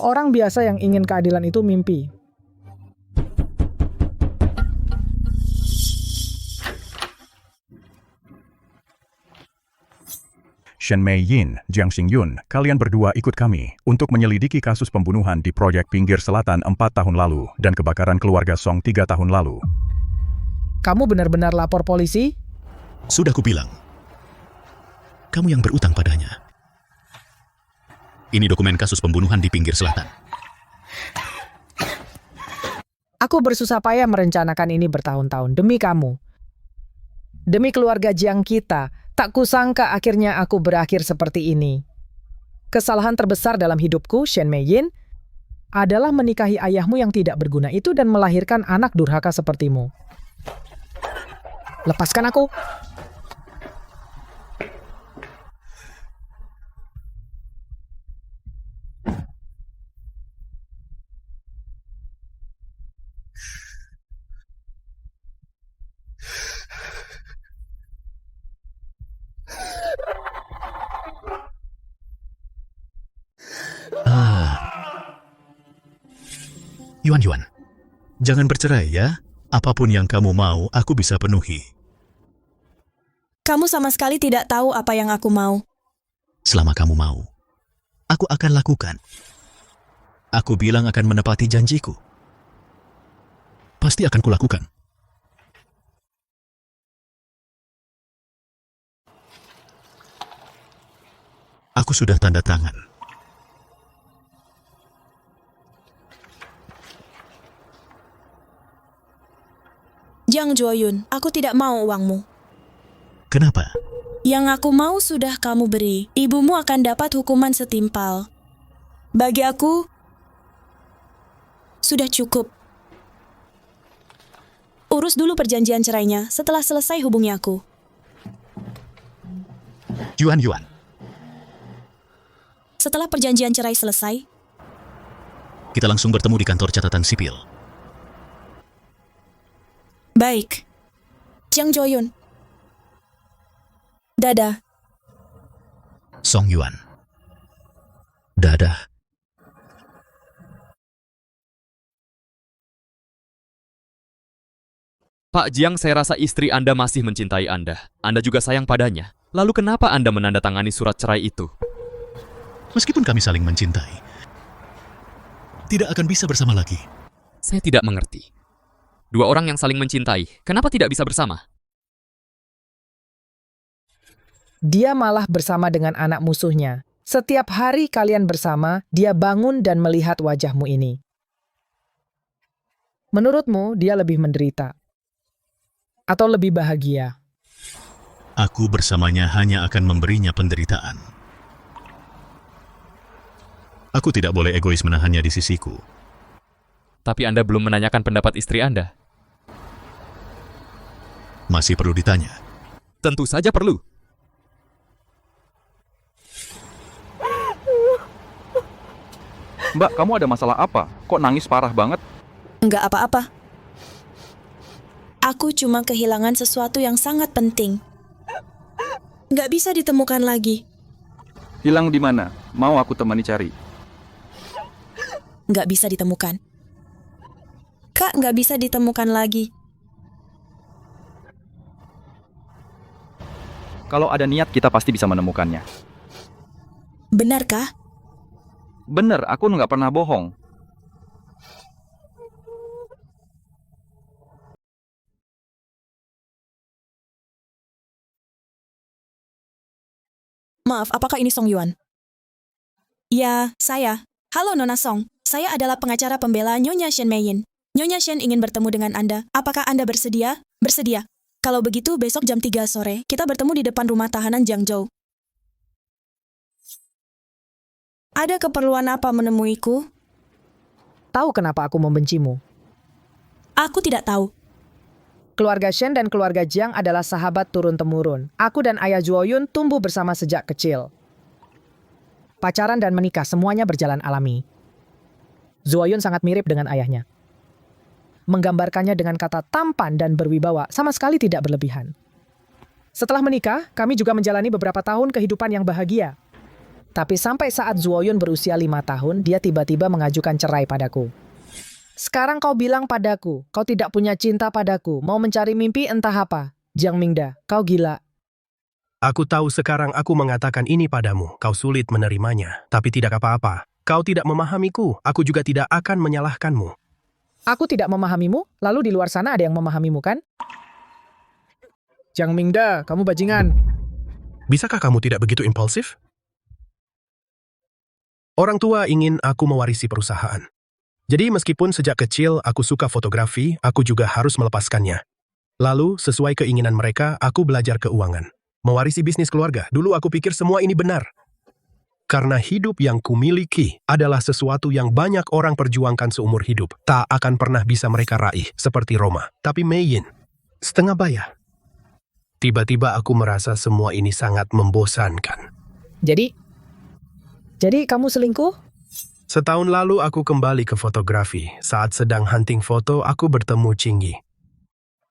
Orang biasa yang ingin keadilan itu mimpi. Shen Mei Yin, Jiang Xingyun, kalian berdua ikut kami untuk menyelidiki kasus pembunuhan di proyek pinggir selatan 4 tahun lalu dan kebakaran keluarga Song 3 tahun lalu. Kamu benar-benar lapor polisi? Sudah kubilang. Kamu yang berutang padanya. Ini dokumen kasus pembunuhan di pinggir selatan. Aku bersusah payah merencanakan ini bertahun-tahun demi kamu. Demi keluarga Jiang kita, tak kusangka akhirnya aku berakhir seperti ini. Kesalahan terbesar dalam hidupku, Shen Meiyin, adalah menikahi ayahmu yang tidak berguna itu dan melahirkan anak durhaka sepertimu. Lepaskan aku. Yuan, jangan bercerai ya. Apapun yang kamu mau, aku bisa penuhi. Kamu sama sekali tidak tahu apa yang aku mau. Selama kamu mau, aku akan lakukan. Aku bilang akan menepati janjiku. Pasti akan kulakukan. Aku sudah tanda tangan. Jiang Zuoyun, aku tidak mau uangmu. Kenapa? Yang aku mau sudah kamu beri. Ibumu akan dapat hukuman setimpal. Bagi aku, sudah cukup. Urus dulu perjanjian cerainya. Setelah selesai hubungi aku. Yuan. Setelah perjanjian cerai selesai, Kita langsung bertemu di kantor catatan sipil. baik. Jiang Zuoyun. Dadah. Song Yuan. Dadah. Pak Jiang, saya rasa istri Anda masih mencintai Anda. Anda juga sayang padanya. Lalu kenapa Anda menandatangani surat cerai itu? Meskipun kami saling mencintai, tidak akan bisa bersama lagi. Saya tidak mengerti. Dua orang yang saling mencintai, kenapa tidak bisa bersama? Dia malah bersama dengan anak musuhnya. Setiap hari kalian bersama, dia bangun dan melihat wajahmu ini. Menurutmu, dia lebih menderita? Atau lebih bahagia? Aku bersamanya hanya akan memberinya penderitaan. Aku tidak boleh egois menahannya di sisiku. Tapi Anda belum menanyakan pendapat istri Anda. Masih perlu ditanya. Tentu saja perlu. Mbak, kamu ada masalah apa? Kok nangis parah banget? Enggak apa-apa. Aku cuma kehilangan sesuatu yang sangat penting. Nggak bisa ditemukan lagi. Hilang di mana? Mau aku temani cari. Nggak bisa ditemukan. Kak, nggak bisa ditemukan lagi. Kalau ada niat, kita pasti bisa menemukannya. Benarkah? Bener, aku nggak pernah bohong. Maaf, apakah ini Song Yuan? Ya, saya. Halo Nona Song, saya adalah pengacara pembela Nyonya Shen Meiyin. Nyonya Shen ingin bertemu dengan Anda. Apakah Anda bersedia? Bersedia. Kalau begitu, besok jam 3 sore, kita bertemu di depan rumah tahanan Jiangzhou. Ada keperluan apa menemuiku? Tahu kenapa aku membencimu? Aku tidak tahu. Keluarga Shen dan keluarga Jiang adalah sahabat turun-temurun. Aku dan ayah Zuoyun tumbuh bersama sejak kecil. Pacaran dan menikah semuanya berjalan alami. Zuoyun sangat mirip dengan ayahnya. Menggambarkannya dengan kata tampan dan berwibawa sama sekali tidak berlebihan. Setelah menikah, kami juga menjalani beberapa tahun kehidupan yang bahagia. Tapi sampai saat Zuoyun berusia 5 tahun, dia tiba-tiba mengajukan cerai padaku. Sekarang kau bilang padaku, kau tidak punya cinta padaku, mau mencari mimpi entah apa. Jiang Mingda, kau gila. Aku tahu sekarang aku mengatakan ini padamu, kau sulit menerimanya, tapi tidak apa-apa. Kau tidak memahamiku, aku juga tidak akan menyalahkanmu. Aku tidak memahamimu, lalu di luar sana ada yang memahamimu kan? Jiang Mingda, kamu bajingan. Bisakah kamu tidak begitu impulsif? Orang tua ingin aku mewarisi perusahaan. Jadi meskipun sejak kecil aku suka fotografi, aku juga harus melepaskannya. Lalu, sesuai keinginan mereka, aku belajar keuangan. Mewarisi bisnis keluarga, dulu aku pikir semua ini benar. Karena hidup yang kumiliki adalah sesuatu yang banyak orang perjuangkan seumur hidup. Tak akan pernah bisa mereka raih, seperti Roma. Tapi Mei Yin, setengah bayar. Tiba-tiba aku merasa semua ini sangat membosankan. Jadi kamu selingkuh? Setahun lalu aku kembali ke fotografi. Saat sedang hunting foto, aku bertemu Cinggi.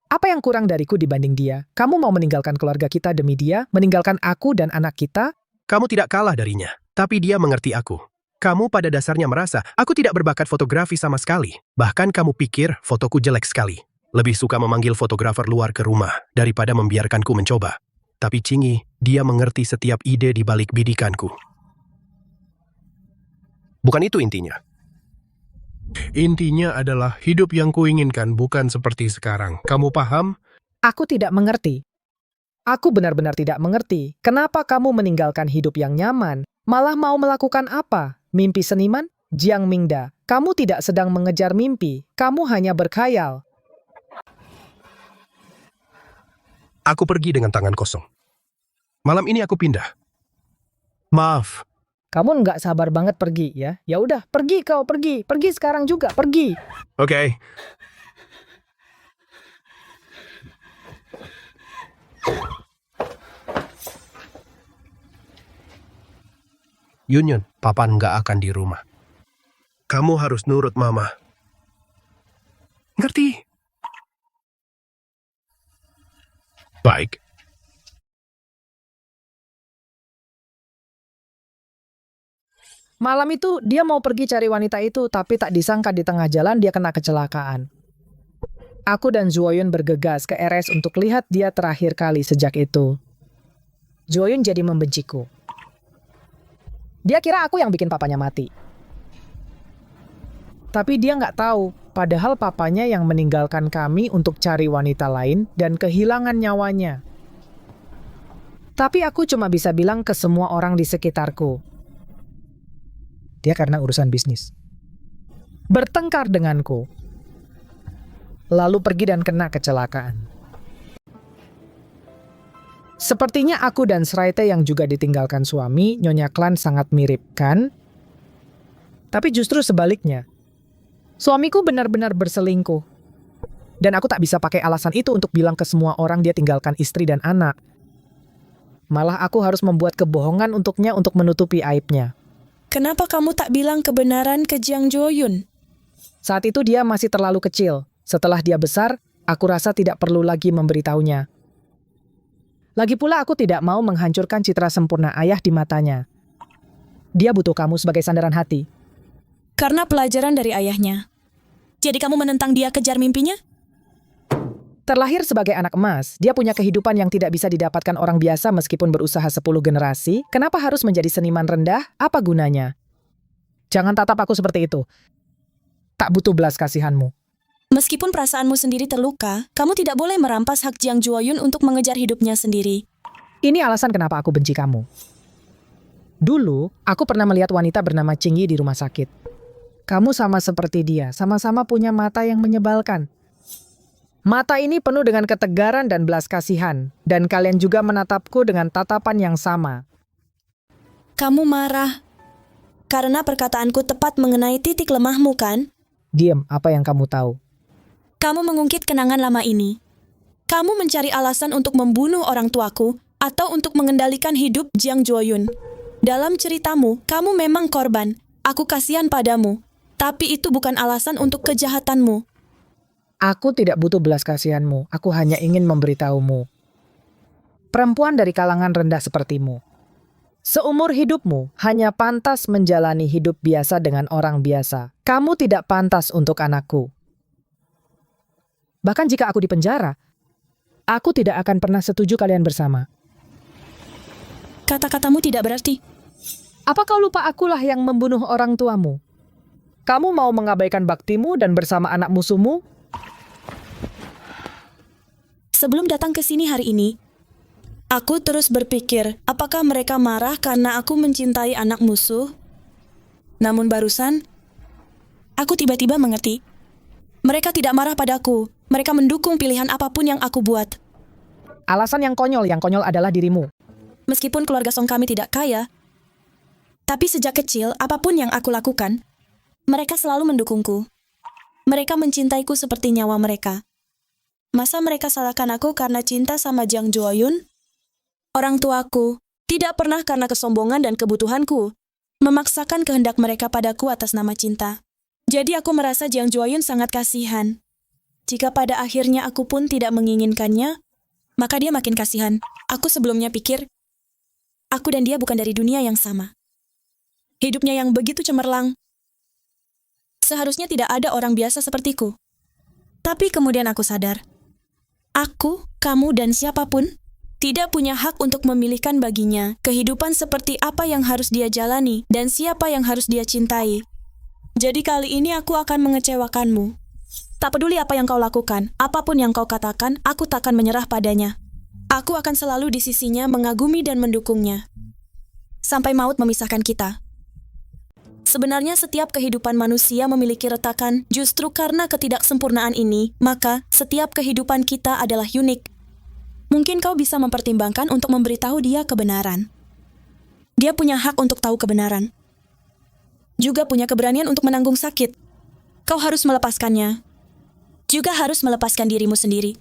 Apa yang kurang dariku dibanding dia? Kamu mau meninggalkan keluarga kita demi dia? Meninggalkan aku dan anak kita? Kamu tidak kalah darinya, tapi dia mengerti aku. Kamu pada dasarnya merasa, aku tidak berbakat fotografi sama sekali. Bahkan kamu pikir fotoku jelek sekali. Lebih suka memanggil fotografer luar ke rumah, daripada membiarkanku mencoba. Tapi Cinggi, dia mengerti setiap ide di balik bidikanku. Bukan itu intinya. Intinya adalah hidup yang kuinginkan bukan seperti sekarang. Kamu paham? Aku tidak mengerti. Aku benar-benar tidak mengerti. Kenapa kamu meninggalkan hidup yang nyaman? Malah mau melakukan apa? Mimpi seniman? Jiang Mingda, kamu tidak sedang mengejar mimpi. Kamu hanya berkhayal. Aku pergi dengan tangan kosong. Malam ini aku pindah. Maaf. Kamu nggak sabar banget pergi, ya? Ya udah, pergi kau, pergi. Pergi sekarang juga, pergi. Oke. Yunyun, Papa nggak akan di rumah. Kamu harus nurut Mama. Ngerti? Baik. Malam itu dia mau pergi cari wanita itu, tapi tak disangka di tengah jalan dia kena kecelakaan. Aku dan Zuoyun bergegas ke RS untuk lihat dia terakhir kali sejak itu. Zuoyun jadi membenciku. Dia kira aku yang bikin papanya mati. Tapi dia nggak tahu, padahal papanya yang meninggalkan kami untuk cari wanita lain dan kehilangan nyawanya. Tapi aku cuma bisa bilang ke semua orang di sekitarku. Dia karena urusan bisnis. Bertengkar denganku. Lalu pergi dan kena kecelakaan. Sepertinya aku dan Sraite yang juga ditinggalkan suami, Nyonya Klan sangat mirip, kan? Tapi justru sebaliknya. Suamiku benar-benar berselingkuh. Dan aku tak bisa pakai alasan itu untuk bilang ke semua orang dia tinggalkan istri dan anak. Malah aku harus membuat kebohongan untuknya untuk menutupi aibnya. Kenapa kamu tak bilang kebenaran ke Jiang Joyun? Saat itu dia masih terlalu kecil. Setelah dia besar, aku rasa tidak perlu lagi memberitahunya. Lagi pula aku tidak mau menghancurkan citra sempurna ayah di matanya. Dia butuh kamu sebagai sandaran hati. Karena pelajaran dari ayahnya. Jadi kamu menentang dia kejar mimpinya? Terlahir sebagai anak emas, dia punya kehidupan yang tidak bisa didapatkan orang biasa meskipun berusaha 10 generasi. Kenapa harus menjadi seniman rendah? Apa gunanya? Jangan tatap aku seperti itu. Tak butuh belas kasihanmu. Meskipun perasaanmu sendiri terluka, kamu tidak boleh merampas hak Jiang Joyun untuk mengejar hidupnya sendiri. Ini alasan kenapa aku benci kamu. Dulu, aku pernah melihat wanita bernama Cingyi di rumah sakit. Kamu sama seperti dia, sama-sama punya mata yang menyebalkan. Mata ini penuh dengan ketegaran dan belas kasihan, dan kalian juga menatapku dengan tatapan yang sama. Kamu marah karena perkataanku tepat mengenai titik lemahmu, kan? Diam, apa yang kamu tahu? Kamu mengungkit kenangan lama ini. Kamu mencari alasan untuk membunuh orang tuaku atau untuk mengendalikan hidup Jiang Joyun. Dalam ceritamu, kamu memang korban. Aku kasihan padamu, tapi itu bukan alasan untuk kejahatanmu. Aku tidak butuh belas kasihanmu, aku hanya ingin memberitahumu. Perempuan dari kalangan rendah sepertimu. Seumur hidupmu hanya pantas menjalani hidup biasa dengan orang biasa. Kamu tidak pantas untuk anakku. Bahkan jika aku dipenjara, aku tidak akan pernah setuju kalian bersama. Kata-katamu tidak berarti. Apa kau lupa akulah yang membunuh orang tuamu? Kamu mau mengabaikan baktimu dan bersama anak musuhmu? Sebelum datang ke sini hari ini, aku terus berpikir, apakah mereka marah karena aku mencintai anak musuh? Namun barusan, Aku tiba-tiba mengerti. Mereka tidak marah padaku. Mereka mendukung pilihan apapun yang aku buat. Alasan yang konyol adalah dirimu. Meskipun keluarga Song kami tidak kaya, tapi sejak kecil, apapun yang aku lakukan, mereka selalu mendukungku. Mereka mencintaiku seperti nyawa mereka. Masa mereka salahkan aku karena cinta sama Jiang Joyun? Orang tuaku tidak pernah karena kesombongan dan kebutuhanku memaksakan kehendak mereka padaku atas nama cinta. Jadi aku merasa Jiang Joyun sangat kasihan. Jika pada akhirnya aku pun tidak menginginkannya, maka dia makin kasihan. Aku sebelumnya pikir, aku dan dia bukan dari dunia yang sama. Hidupnya yang begitu cemerlang. Seharusnya tidak ada orang biasa sepertiku. Tapi kemudian aku sadar, aku, kamu, dan siapapun tidak punya hak untuk memilihkan baginya kehidupan seperti apa yang harus dia jalani dan siapa yang harus dia cintai. Jadi kali ini aku akan mengecewakanmu. Tak peduli apa yang kau lakukan, apapun yang kau katakan, aku takkan menyerah padanya. Aku akan selalu di sisinya, mengagumi dan mendukungnya. Sampai maut memisahkan kita. Sebenarnya setiap kehidupan manusia memiliki retakan. Justru karena ketidaksempurnaan ini, maka setiap kehidupan kita adalah unik. Mungkin kau bisa mempertimbangkan untuk memberitahu dia kebenaran. Dia punya hak untuk tahu kebenaran. Juga punya keberanian untuk menanggung sakit. Kau harus melepaskannya. Juga harus melepaskan dirimu sendiri.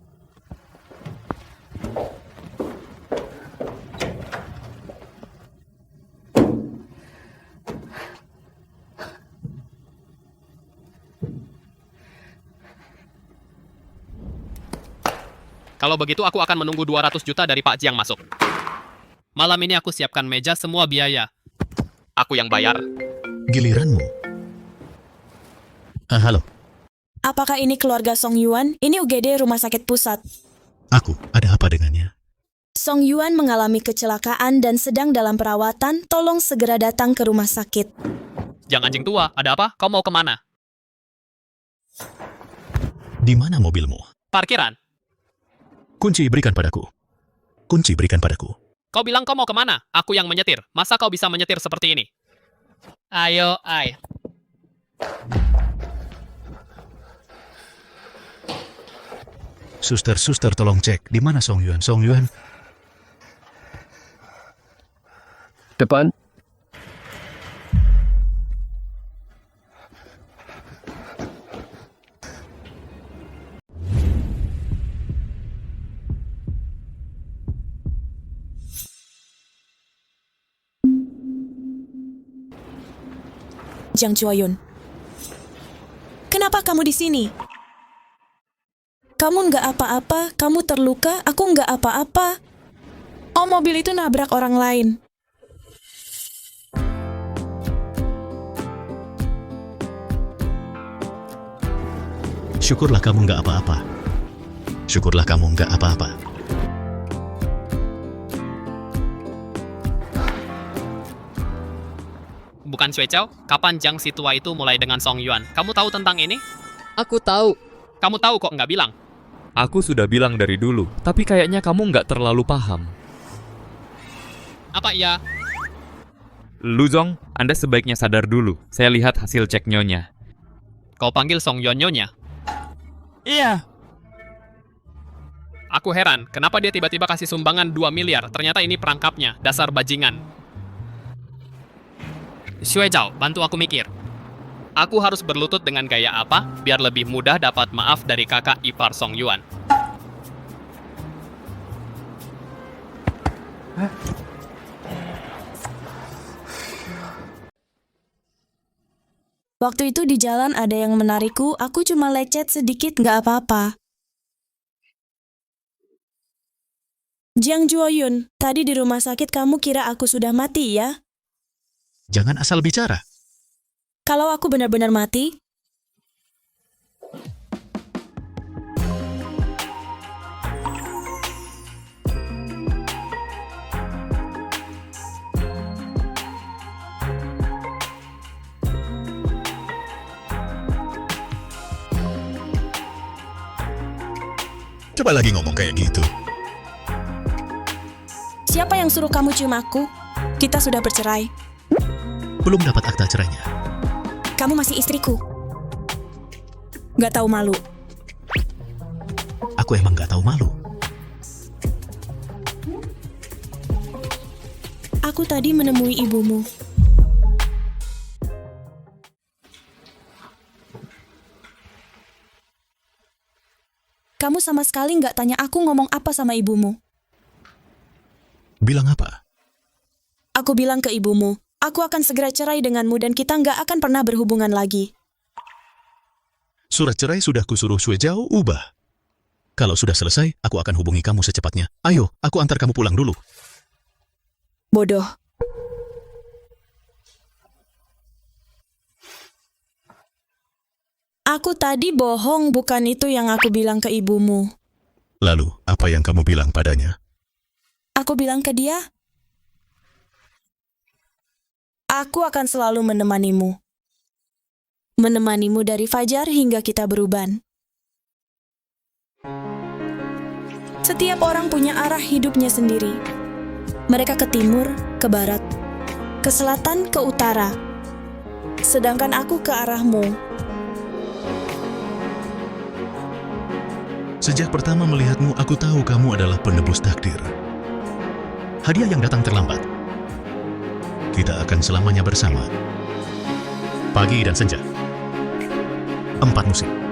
Kalau begitu aku akan menunggu 200 juta dari Pak Jiang masuk. Malam ini aku siapkan meja semua biaya. Aku yang bayar. Giliranmu. Halo. Apakah ini keluarga Song Yuan? Ini UGD Rumah Sakit Pusat. Aku, ada apa dengannya? Song Yuan mengalami kecelakaan dan sedang dalam perawatan. Tolong segera datang ke rumah sakit. Jiang anjing tua, ada apa? Kau mau kemana? Di mana mobilmu? Parkiran. Kunci berikan padaku. Kunci berikan padaku. Kau bilang kau mau kemana? Aku yang menyetir. Masa kau bisa menyetir seperti ini? Ayo, ay. Suster, tolong cek. Di mana Song Yuan? Song Yuan? Depan. Jiang Joyun. Kenapa kamu di sini? Kamu nggak apa-apa, kamu terluka, aku nggak apa-apa. Oh, mobil itu nabrak orang lain. Syukurlah kamu nggak apa-apa. Syukurlah kamu nggak apa-apa. Bukan Sui Chao, kapan Jiang si tua itu mulai dengan Song Yuan? Kamu tahu tentang ini? Aku tahu. Kamu tahu kok nggak bilang? Aku sudah bilang dari dulu, tapi kayaknya kamu nggak terlalu paham. Apa iya? Lu Zong, Anda sebaiknya sadar dulu. Saya lihat hasil cek nyonya. Kau panggil Song Yuan nyonya? Iya. Aku heran, kenapa dia tiba-tiba kasih sumbangan 2 miliar? Ternyata ini perangkapnya, dasar bajingan. Sui Chao, bantu aku mikir. Aku harus berlutut dengan gaya apa, biar lebih mudah dapat maaf dari kakak ipar Song Yuan? Waktu itu di jalan ada yang menarikku, aku cuma lecet sedikit, nggak apa-apa. Jiang Joyun, tadi di rumah sakit kamu kira aku sudah mati ya? Jangan asal bicara. Kalau aku benar-benar mati, Coba lagi ngomong kayak gitu. siapa yang suruh kamu cium aku? Kita sudah bercerai. Belum dapat akta cerainya. Kamu masih istriku. Gak tahu malu. Aku emang gak tahu malu. Aku tadi menemui ibumu. Kamu sama sekali nggak tanya aku ngomong apa sama ibumu. Bilang apa? Aku bilang ke ibumu, aku akan segera cerai denganmu dan kita nggak akan pernah berhubungan lagi. Surat cerai sudah kusuruh Sue Zhao ubah. Kalau sudah selesai, aku akan hubungi kamu secepatnya. Ayo, aku antar kamu pulang dulu. Bodoh. Aku tadi bohong, bukan itu yang aku bilang ke ibumu. Lalu, apa yang kamu bilang padanya? Aku bilang ke dia, aku akan selalu menemanimu. Menemanimu dari fajar hingga kita beruban. Setiap orang punya arah hidupnya sendiri. Mereka ke timur, ke barat, ke selatan, ke utara. Sedangkan aku ke arahmu. Sejak pertama melihatmu, aku tahu kamu adalah penebus takdir. Hadiah yang datang terlambat. Kita akan selamanya bersama. Pagi dan senja. 4 musim.